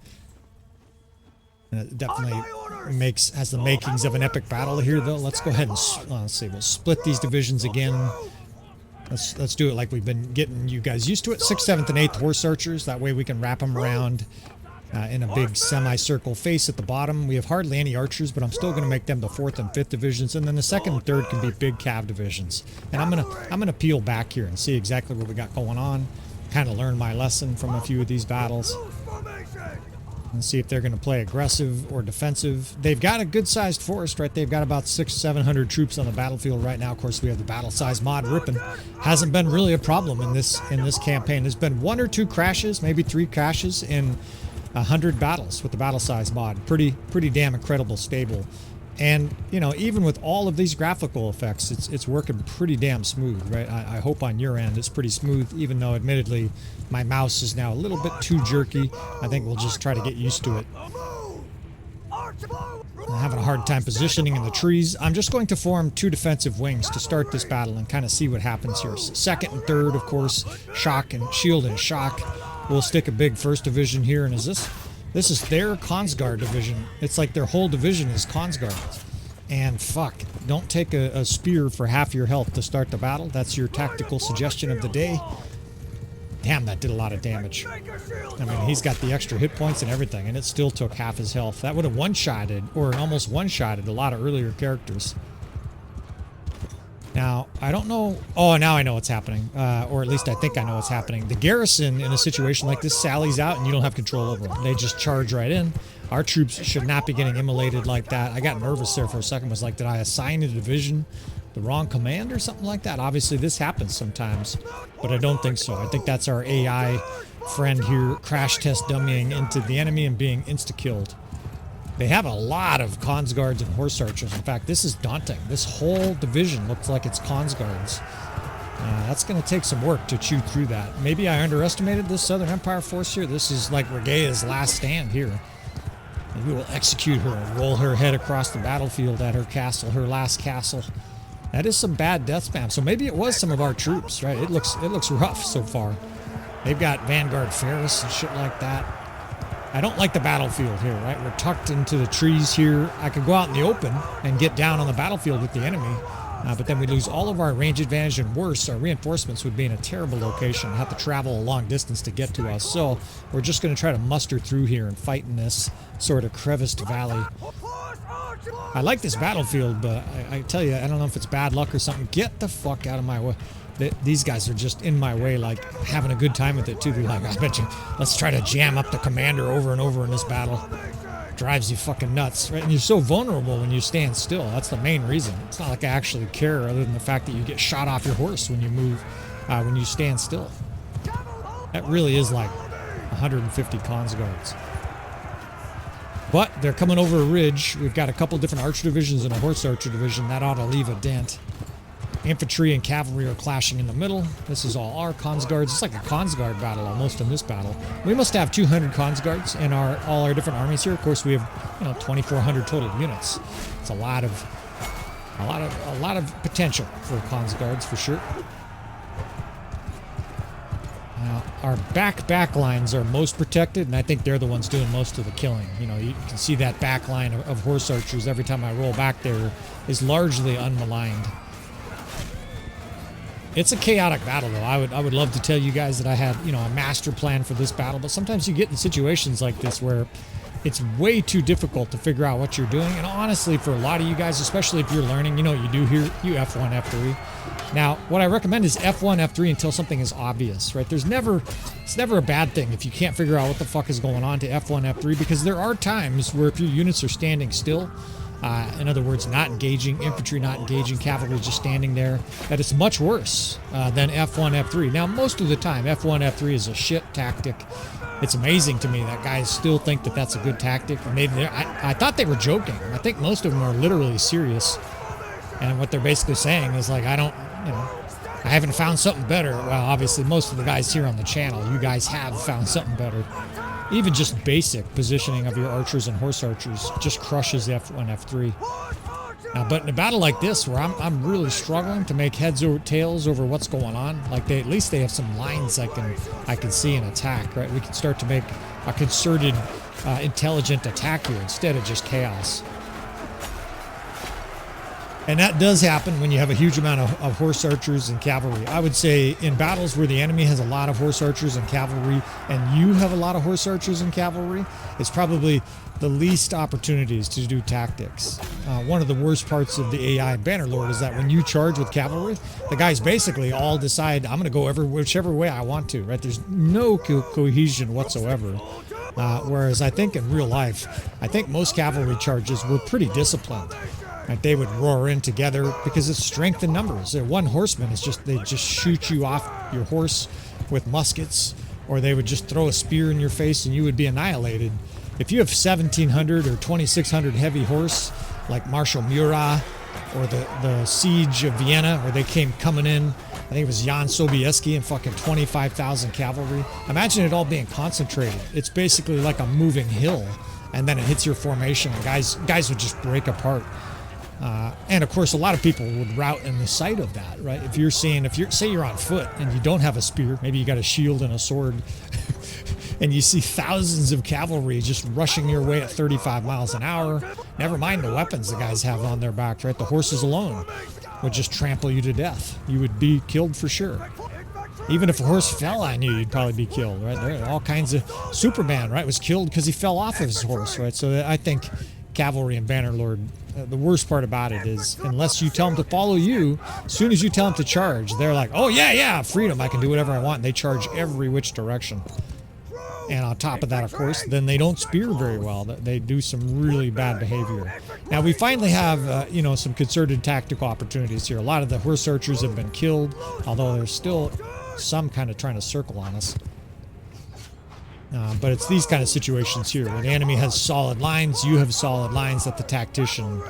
And it definitely has the makings of an epic battle here, though. Let's go ahead and let's see. We'll split these divisions again. Let's do it like we've been getting you guys used to it. 6th, 7th, and 8th horse archers. That way we can wrap them around. In a big semicircle face at the bottom. We have hardly any archers, but I'm still going to make them the 4th and 5th divisions, and then the 2nd and 3rd can be big cav divisions. And I'm gonna peel back here and see exactly what we got going on. Kind of learn my lesson from a few of these battles, and see if they're going to play aggressive or defensive. They've got a good-sized force, right? They've got about 600-700 troops on the battlefield right now. Of course, we have the battle size mod ripping. Hasn't been really a problem in this campaign. There's been 1 or 2 crashes, maybe 3 crashes in 100 battles with the battle size mod. Pretty damn incredible stable. And you know, even with all of these graphical effects, it's working pretty damn smooth, right? I hope on your end it's pretty smooth, even though admittedly my mouse is now a little bit too jerky. I think we'll just try to get used to it. I'm having a hard time positioning in the trees. I'm just going to form 2 defensive wings to start this battle and kind of see what happens here. 2nd and 3rd, of course, shock and shield and shock. We'll stick a big 1st division here, and this is their Consguard division. It's like their whole division is Consguard. And fuck, don't take a spear for half your health to start the battle. That's your tactical suggestion of the day. Damn, that did a lot of damage. I mean, he's got the extra hit points and everything, and it still took half his health. That would have one-shotted, or almost one-shotted, a lot of earlier characters. Now, I don't know... Oh, now I know what's happening. Or at least I think I know what's happening. The garrison in a situation like this sallies out and you don't have control over them. They just charge right in. Our troops should not be getting immolated like that. I got nervous there for a second. Was like, did I assign a division the wrong command or something like that? Obviously, this happens sometimes, but I don't think so. I think that's our AI friend here crash test dummying into the enemy and being insta-killed. They have a lot of Consguards and Horse Archers. In fact, this is daunting. This whole division looks like it's Consguards. That's going to take some work to chew through that. Maybe I underestimated this Southern Empire force here. This is like Regea's last stand here. Maybe we'll execute her and roll her head across the battlefield at her castle, her last castle. That is some bad death spam. So maybe it was some of our troops, right? It looks rough so far. They've got Vanguard Ferris and shit like that. I don't like the battlefield here, right? We're tucked into the trees here. I could go out in the open and get down on the battlefield with the enemy, but then we lose all of our range advantage, and worse, our reinforcements would be in a terrible location and have to travel a long distance to get to us. So we're just going to try to muster through here and fight in this sort of creviced valley. I like this battlefield, but I tell you, I don't know if it's bad luck or something. Get the fuck out of my way. These guys are just in my way, like having a good time with it too. They're like, I bet you, let's try to jam up the commander over and over in this battle. Drives you fucking nuts, right? And you're so vulnerable when you stand still. That's the main reason. It's not like I actually care, other than the fact that you get shot off your horse when you move, when you stand still. That really is like 150 Consguards. But they're coming over a ridge. We've got a couple different archer divisions and a horse archer division. That ought to leave a dent. Infantry and cavalry are clashing in the middle. This is all our Consguards. It's like a Consguard battle almost in this battle. We must have 200 Consguards in all our different armies here. Of course, we have 2,400 total units. It's a lot of potential for Consguards for sure. Now, our back lines are most protected, and I think they're the ones doing most of the killing. You can see that back line of horse archers every time I roll back there is largely unmaligned. It's a chaotic battle, though. I would love to tell you guys that I had, a master plan for this battle, but sometimes you get in situations like this where it's way too difficult to figure out what you're doing. And honestly, for a lot of you guys, especially if you're learning, you know what you do here, you F1, F3. Now, what I recommend is F1, F3 until something is obvious, right? It's never a bad thing if you can't figure out what the fuck is going on to F1, F3, because there are times where if your units are standing still, in other words, not engaging, infantry not engaging, cavalry just standing there, that it's much worse than F1, F3. Now, most of the time, F1, F3 is a shit tactic. It's amazing to me that guys still think that that's a good tactic. And I thought they were joking. I think most of them are literally serious. And what they're basically saying is like, I haven't found something better. Well, obviously, most of the guys here on the channel, you guys have found something better. Even just basic positioning of your archers and horse archers just crushes F1, F3. Now, but in a battle like this, where I'm really struggling to make heads or tails over what's going on, like at least they have some lines I can see and attack, right? We can start to make a concerted, intelligent attack here instead of just chaos. And that does happen when you have a huge amount of horse archers and cavalry. I would say in battles where the enemy has a lot of horse archers and cavalry, and you have a lot of horse archers and cavalry, it's probably the least opportunities to do tactics. One of the worst parts of the AI Bannerlord is that when you charge with cavalry, the guys basically all decide, I'm going to go whichever way I want to, right? There's no cohesion whatsoever. Whereas I think in real life, I think most cavalry charges were pretty disciplined. Right? They would roar in together because it's strength in numbers. One horseman is they just shoot you off your horse with muskets, or they would just throw a spear in your face and you would be annihilated. If you have 1,700 or 2,600 heavy horse, like Marshal Murat or the siege of Vienna, where they came coming in, I think it was Jan Sobieski and fucking 25,000 cavalry. Imagine it all being concentrated. It's basically like a moving hill, and then it hits your formation, and guys would just break apart. And of course, a lot of people would rout in the sight of that, right? Say you're on foot and you don't have a spear, maybe you got a shield and a sword, and you see thousands of cavalry just rushing your way at 35 miles an hour. Never mind the weapons the guys have on their backs, right? The horses alone would just trample you to death. You would be killed for sure. Even if a horse fell on you, you'd probably be killed, right? There are all kinds of... Superman, right, was killed because he fell off of his horse, right? So I think cavalry and Bannerlord, the worst part about it is, unless you tell them to follow you, as soon as you tell them to charge, they're like, oh yeah, freedom, I can do whatever I want. And they charge every which direction. And on top of that, of course, then they don't spear very well. They do some really bad behavior. Now, we finally have, some concerted tactical opportunities here. A lot of the horse archers have been killed, although there's still some kind of trying to circle on us. But it's these kind of situations here where the enemy has solid lines, you have solid lines, that the tactician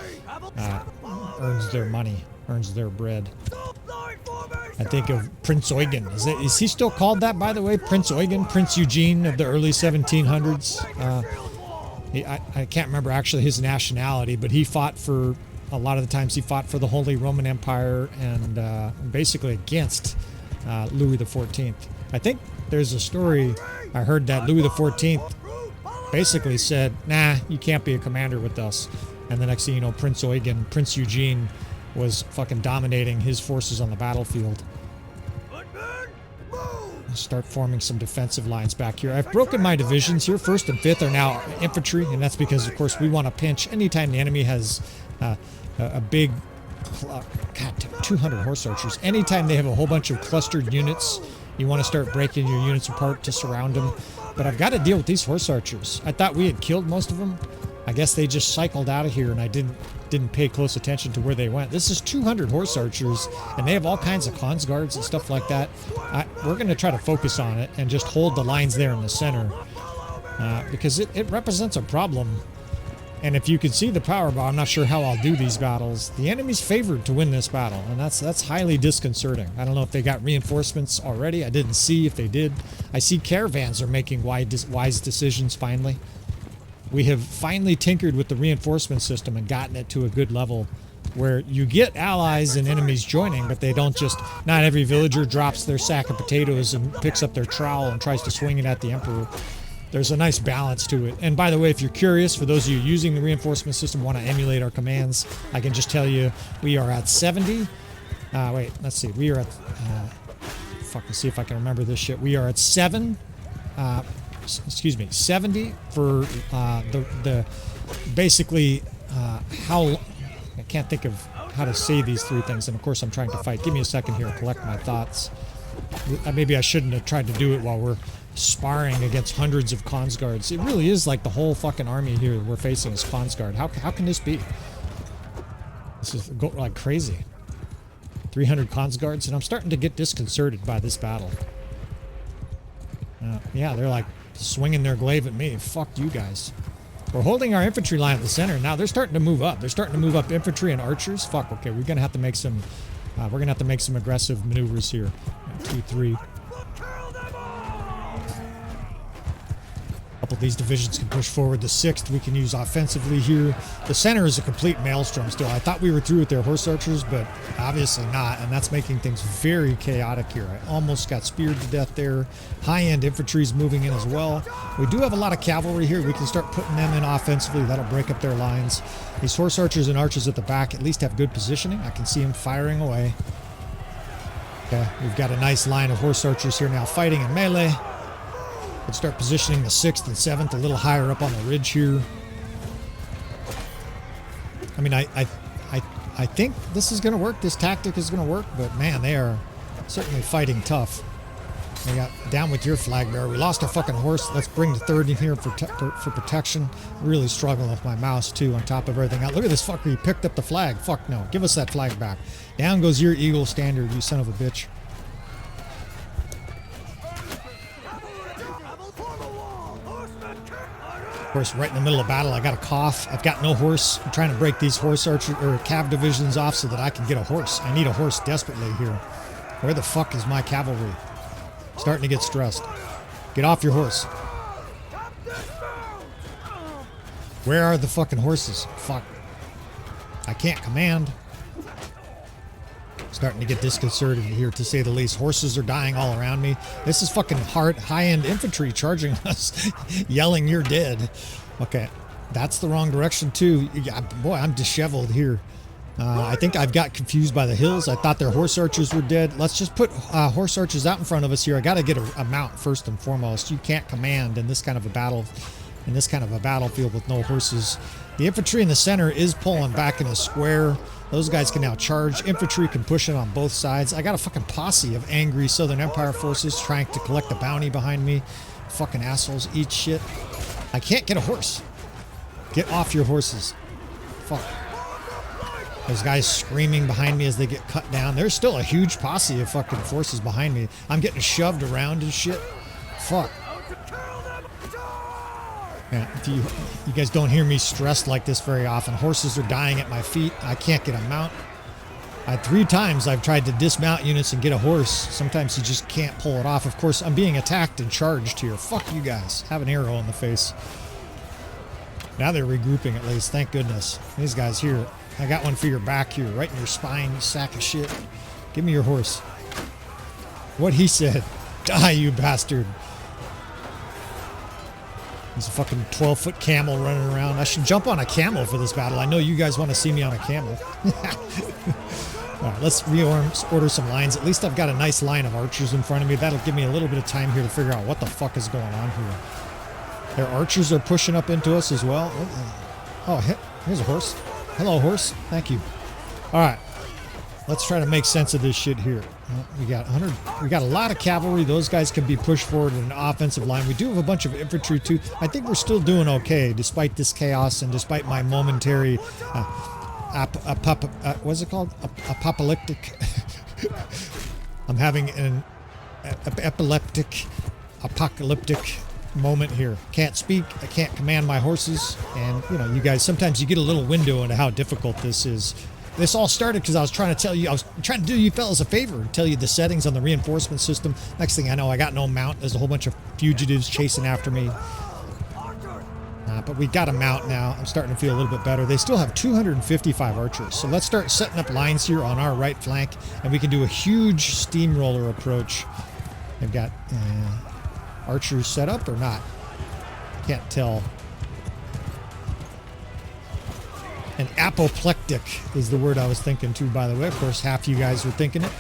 earns their money, earns their bread. I think of Prince Eugen. Is he still called that, by the way? Prince Eugen? Prince Eugene of the early 1700s? I can't remember actually his nationality, but he fought for, a lot of the times he fought for the Holy Roman Empire and basically against Louis XIV. I think there's a story I heard that Louis XIV basically said, nah, you can't be a commander with us. And the next thing you know, Prince Eugen, Prince Eugene, was fucking dominating his forces on the battlefield. Start forming some defensive lines back here. I've broken my divisions here. 1st and 5th are now infantry, and that's because, of course, we want to pinch anytime the enemy has a big... God, 200 horse archers. Anytime they have a whole bunch of clustered units, you want to start breaking your units apart to surround them. But I've got to deal with these horse archers. I thought we had killed most of them. I guess they just cycled out of here, and I didn't pay close attention to where they went. This is 200 horse archers, and they have all kinds of consguards and stuff like that. We're going to try to focus on it and just hold the lines there in the center, because it represents a problem. And if you can see the power bar, I'm not sure how I'll do these battles. The enemy's favored to win this battle, and that's highly disconcerting. I don't know if they got reinforcements already. I didn't see if they did. I see caravans are making wise decisions finally. We have finally tinkered with the reinforcement system and gotten it to a good level where you get allies and enemies joining, but they don't just... Not every villager drops their sack of potatoes and picks up their trowel and tries to swing it at the Emperor. There's a nice balance to it. And by the way, if you're curious, for those of you using the reinforcement system, want to emulate our commands, I can just tell you we are at 70. Wait, let's see. We are at... let's see if I can remember this shit. We are at 70 for the basically how... I can't think of how to say these three things, and of course I'm trying to fight. Give me a second here to collect my thoughts. Maybe I shouldn't have tried to do it while we're sparring against hundreds of Consguards. It really is like the whole fucking army here we're facing is Consguard. How can this be? This is like crazy. 300 Consguards, and I'm starting to get disconcerted by this battle. Yeah, they're like swinging their glaive at me. Fuck you guys. We're holding our infantry line at the center. Now they're starting to move up. They're starting to move up infantry and archers. Fuck, okay, we're gonna have to make some aggressive maneuvers here. 2, 3. A couple of these divisions can push forward. The 6th we can use offensively here. The center is a complete maelstrom still. I thought we were through with their horse archers, but obviously not, and that's making things very chaotic here. I almost got speared to death there. High-end infantry is moving in as well. We do have a lot of cavalry here. We can start putting them in offensively. That'll break up their lines. These horse archers and archers at the back at least have good positioning. I can see them firing away. Okay, we've got a nice line of horse archers here now fighting in melee. Let's start positioning the 6th and 7th a little higher up on the ridge here. I mean, I think this is going to work. This tactic is going to work, but man, they are certainly fighting tough. We got down with your flag bearer. We lost our fucking horse. Let's bring the 3rd in here for protection. Really struggling with my mouse too on top of everything else. Look at this fucker. He picked up the flag. Fuck no. Give us that flag back. Down goes your eagle standard, you son of a bitch. Of course, right in the middle of battle, I got a cough. I've got no horse. I'm trying to break these horse archer or cav divisions off so that I can get a horse. I need a horse desperately here. Where the fuck is my cavalry? Starting to get stressed. Get off your horse. Where are the fucking horses? Fuck. I can't command. Starting to get disconcerted here, to say the least. Horses are dying all around me. This is fucking high-end infantry charging us, yelling, "You're dead." Okay, that's the wrong direction too. Yeah, boy, I'm disheveled here. I think I've got confused by the hills. I thought their horse archers were dead. Let's just put horse archers out in front of us here. I got to get a mount first and foremost. You can't command in this kind of a battle, in this kind of a battlefield with no horses. The infantry in the center is pulling back in a square. Those guys can now charge. Infantry can push it on both sides. I got a fucking posse of angry Southern Empire forces trying to collect the bounty behind me. Fucking assholes, eat shit. I can't get a horse. Get off your horses. Fuck. There's guys screaming behind me as they get cut down. There's still a huge posse of fucking forces behind me. I'm getting shoved around and shit. Fuck. Yeah, you guys don't hear me stressed like this very often. Horses are dying at my feet. I can't get a mount. 3 times I've tried to dismount units and get a horse. Sometimes you just can't pull it off. Of course, I'm being attacked and charged here. Fuck you guys. Have an arrow in the face. Now they're regrouping at least. Thank goodness. These guys here. I got one for your back here. Right in your spine, you sack of shit. Give me your horse. What he said. Die, you bastard. There's a fucking 12-foot camel running around. I should jump on a camel for this battle. I know you guys want to see me on a camel. All right, let's reorder some lines. At least I've got a nice line of archers in front of me. That'll give me a little bit of time here to figure out what the fuck is going on here. Their archers are pushing up into us as well. Oh, here's a horse. Hello, horse. Thank you. All right. Let's try to make sense of this shit here. We got a lot of cavalry. Those guys can be pushed forward in an offensive line. We do have a bunch of infantry too. I think we're still doing okay despite this chaos and despite my momentary what's it called? Apocalyptic. I'm having an apocalyptic moment here. Can't speak. I can't command my horses. And, you know, you guys, sometimes you get a little window into how difficult this is. This all started because I was trying to tell you, I was trying to do you fellas a favor, tell you the settings on the reinforcement system. Next thing I know, I got no mount. There's a whole bunch of fugitives chasing after me. But we got a mount now. I'm starting to feel a little bit better. They still have 255 archers. So let's start setting up lines here on our right flank, and we can do a huge steamroller approach. They've got archers set up or not. Can't tell. And apoplectic is the word I was thinking too, by the way. Of course, half you guys were thinking it.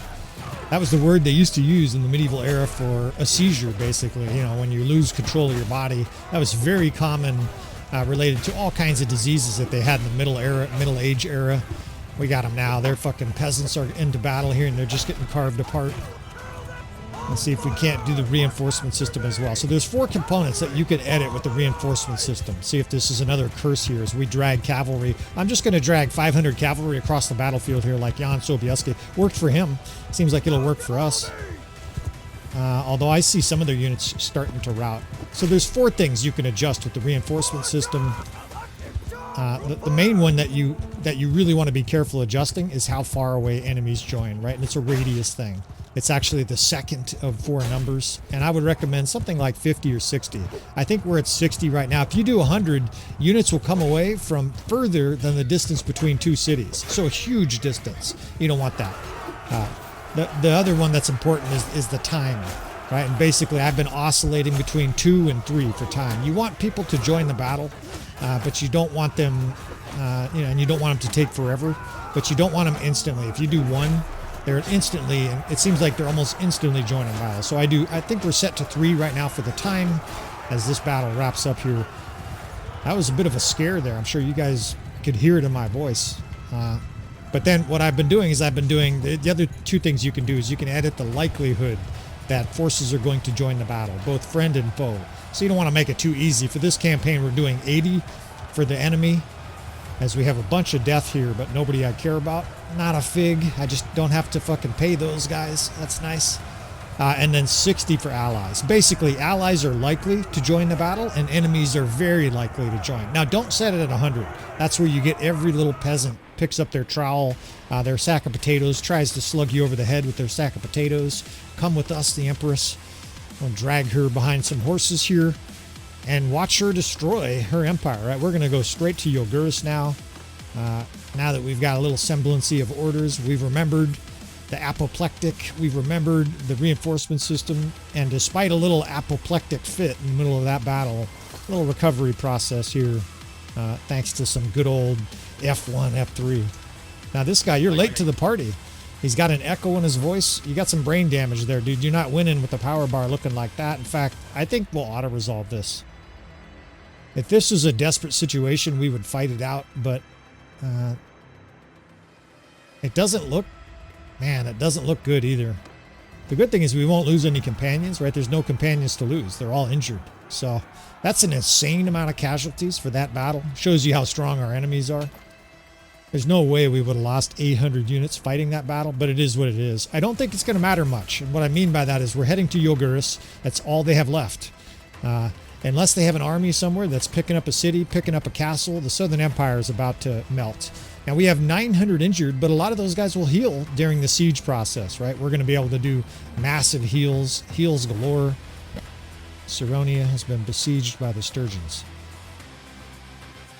That was the word they used to use in the medieval era for a seizure, basically. You know, when you lose control of your body. That was very common, related to all kinds of diseases that they had in the Middle Age era. We got them now. Their fucking peasants are into battle here, and they're just getting carved apart. Let's see if we can't do the reinforcement system as well. So there's 4 components that you could edit with the reinforcement system. See if this is another curse here as we drag cavalry. I'm just going to drag 500 cavalry across the battlefield here like Jan Sobieski. Worked for him. Seems like it'll work for us. Although I see some of their units starting to rout. So there's 4 things you can adjust with the reinforcement system. The main one that you really want to be careful adjusting is how far away enemies join, right? And it's a radius thing. It's actually the second of 4 numbers, and I would recommend something like 50 or 60. I think we're at 60 right now. If you do 100, units will come away from further than the distance between 2 cities. So a huge distance. You don't want that. The other one that's important is the time, right? And basically, I've been oscillating between 2 and 3 for time. You want people to join the battle, but you don't want them, and you don't want them to take forever, but you don't want them instantly. If you do 1, they're instantly, and it seems like they're almost instantly joining battle. So I think we're set to 3 right now for the time as this battle wraps up here. That was a bit of a scare there. I'm sure you guys could hear it in my voice. But then what I've been doing is the other 2 things you can do is you can edit the likelihood that forces are going to join the battle, both friend and foe. So you don't want to make it too easy. For this campaign, we're doing 80 for the enemy, as we have a bunch of death here, but nobody I care about. Not a fig. I just don't have to fucking pay those guys. That's nice. And then 60 for allies. Basically, allies are likely to join the battle, and enemies are very likely to join. Now, don't set it at 100. That's where you get every little peasant picks up their trowel, their sack of potatoes, tries to slug you over the head with their sack of potatoes. Come with us, the Empress. We'll drag her behind some horses here and watch her destroy her empire, right? We're going to go straight to Yogurus now. Now that we've got a little semblancy of orders, we've remembered the apoplectic, we've remembered the reinforcement system, and despite a little apoplectic fit in the middle of that battle, a little recovery process here, thanks to some good old F1, F3. Now this guy, you're late to the party. He's got an echo in his voice. You got some brain damage there, dude. You're not winning with the power bar looking like that. In fact, I think we'll auto-resolve this. If this is a desperate situation, we would fight it out, but it doesn't look, man, it doesn't look good either. The good thing is we won't lose any companions, right? There's no companions to lose. They're all injured. So that's an insane amount of casualties for that battle. Shows you how strong our enemies are. There's no way we would have lost 800 units fighting that battle, but it is what it is. I don't think it's going to matter much. And what I mean by that is we're heading to Yogurus. That's all they have left. Unless they have an army somewhere that's picking up a city, picking up a castle, the Southern Empire is about to melt. Now, we have 900 injured, but a lot of those guys will heal during the siege process, right? We're going to be able to do massive heals galore. Saronia has been besieged by the Sturgeons.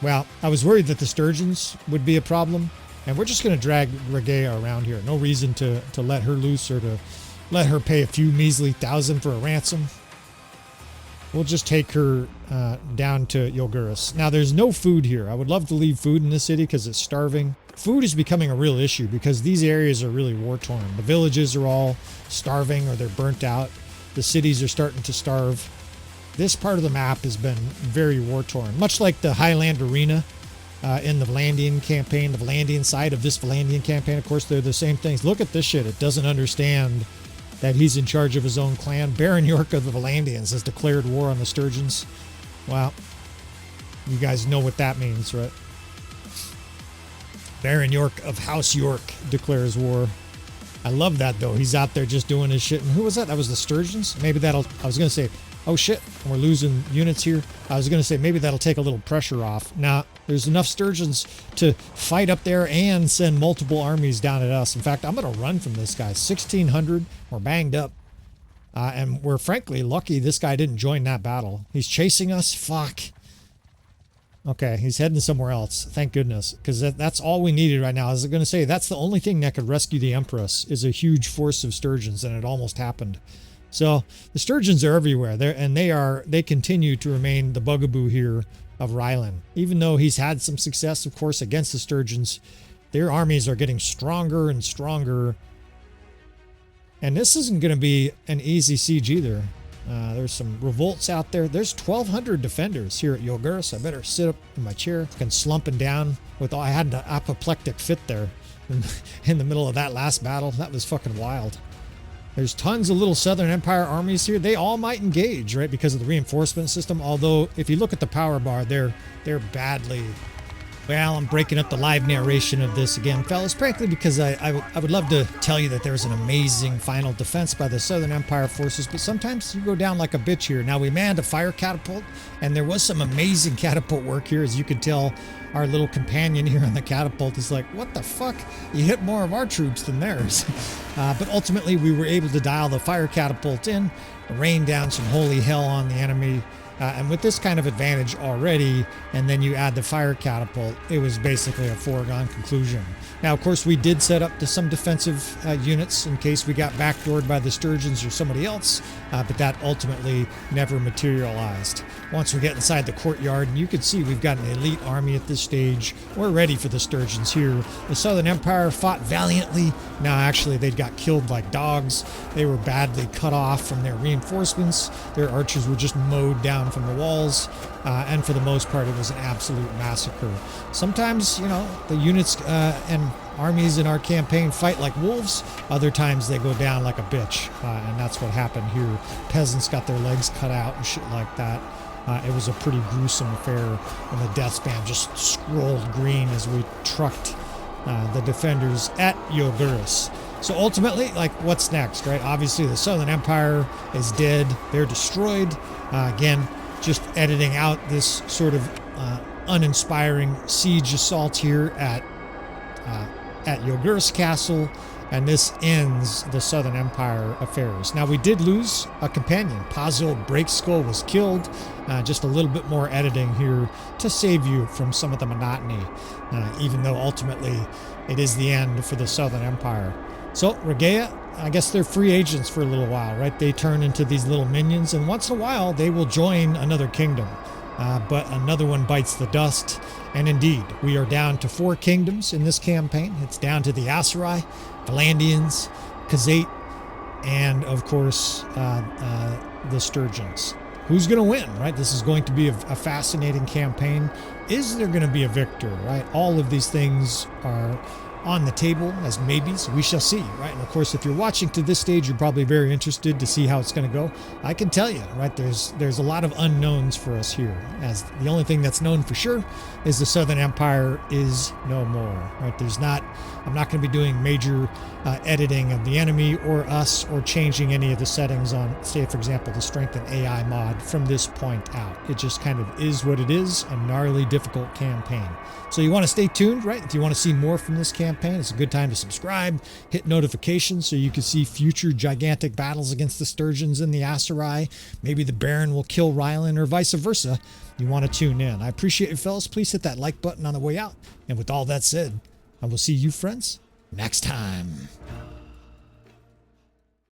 Well, I was worried that the Sturgeons would be a problem, and we're just going to drag Regea around here. No reason to let her loose or to let her pay a few measly thousand for a ransom. We'll just take her down to Yogurus. Now, there's no food here. I would love to leave food in this city because it's starving. Food is becoming a real issue because these areas are really war-torn. The villages are all starving or they're burnt out. The cities are starting to starve. This part of the map has been very war-torn, much like the Highland Arena in the Vlandian campaign, the Vlandian side of this Vlandian campaign. Of course, they're the same things. Look at this shit. It doesn't understand that he's in charge of his own clan. Baron York of the Vlandians has declared war on the Sturgeons. Well, you guys know what that means, right? Baron York of House York declares war. I love that, though. He's out there just doing his shit. And who was that? That was the Sturgeons? Maybe I was going to say, Oh shit, we're losing units here. I was going to say maybe that'll take a little pressure off. Nah, there's enough sturgeons to fight up there and send multiple armies down at us. In fact, I'm going to run from this guy. 1,600, we're banged up. And we're frankly lucky this guy didn't join that battle. He's chasing us? Fuck. Okay, he's heading somewhere else. Thank goodness, because that's all we needed right now. I was going to say, that's the only thing that could rescue the Empress, is a huge force of sturgeons, and it almost happened. So the sturgeons are everywhere there, and they continue to remain the bugaboo here of Rylan. Even though he's had some success, of course, against the sturgeons, their armies are getting stronger and stronger. And this isn't going to be an easy siege either. There's some revolts out there. There's 1,200 defenders here at Yogurus. I better sit up in my chair. I'm slumping down with all. I had an apoplectic fit there in the middle of that last battle. That was fucking wild. There's tons of little Southern Empire armies here. They all might engage, right, because of the reinforcement system. Although, if you look at the power bar, they're badly... Well, I'm breaking up the live narration of this again, fellas, frankly, because I would love to tell you that there was an amazing final defense by the Southern Empire forces, but sometimes you go down like a bitch here. Now, we manned a fire catapult, and there was some amazing catapult work here. As you can tell, our little companion here on the catapult is like, what the fuck? You hit more of our troops than theirs. But ultimately, we were able to dial the fire catapult in, rain down some holy hell on the enemy. And with this kind of advantage already, and then you add the fire catapult, it was basically a foregone conclusion. Now, of course, we did set up to some defensive units in case we got backdoored by the sturgeons or somebody else, but that ultimately never materialized. Once we get inside the courtyard, and you can see we've got an elite army at this stage. We're ready for the sturgeons here. The Southern Empire fought valiantly. Now, actually, they got killed like dogs. They were badly cut off from their reinforcements. Their archers were just mowed down from the walls, and for the most part, it was an absolute massacre. Sometimes, you know, the units and armies in our campaign fight like wolves. Other times they go down like a bitch, and that's what happened here. Peasants got their legs cut out and shit like that. It was a pretty gruesome affair, and the death span just scrolled green as we trucked the defenders at Yogurus. So ultimately, like, what's next, right? Obviously, the Southern Empire is dead. They're destroyed. Again, just editing out this sort of uninspiring siege assault here at Yogurus Castle, and this ends the Southern Empire affairs. Now, we did lose a companion. Pazil Breakskull was killed. Just a little bit more editing here to save you from some of the monotony, even though ultimately it is the end for the Southern Empire. So, Regea, I guess they're free agents for a little while, right? They turn into these little minions, and once in a while they will join another kingdom. But another one bites the dust. And indeed, we are down to 4 kingdoms in this campaign. It's down to the Aserai, Vlandians, Khuzait, and of course, the Sturgeons. Who's going to win, right? This is going to be a fascinating campaign. Is there going to be a victor, right? All of these things are on the table as maybes. We shall see, right? And of course, if you're watching to this stage, you're probably very interested to see how it's going to go. I can tell you, right, there's a lot of unknowns for us here, as the only thing that's known for sure is the Southern Empire is no more, right? I'm not going to be doing major editing of the enemy or us, or changing any of the settings on, say, for example, the strength and AI mod from this point out. It just kind of is what it is, a gnarly, difficult campaign. So you want to stay tuned, right? If you want to see more from this campaign, it's a good time to subscribe, hit notifications so you can see future gigantic battles against the Sturgeons and the Aserai. Maybe the Baron will kill Rylan, or vice versa. You want to tune in. I appreciate you, fellas. Please hit that like button on the way out. And with all that said, I will see you, friends, next time.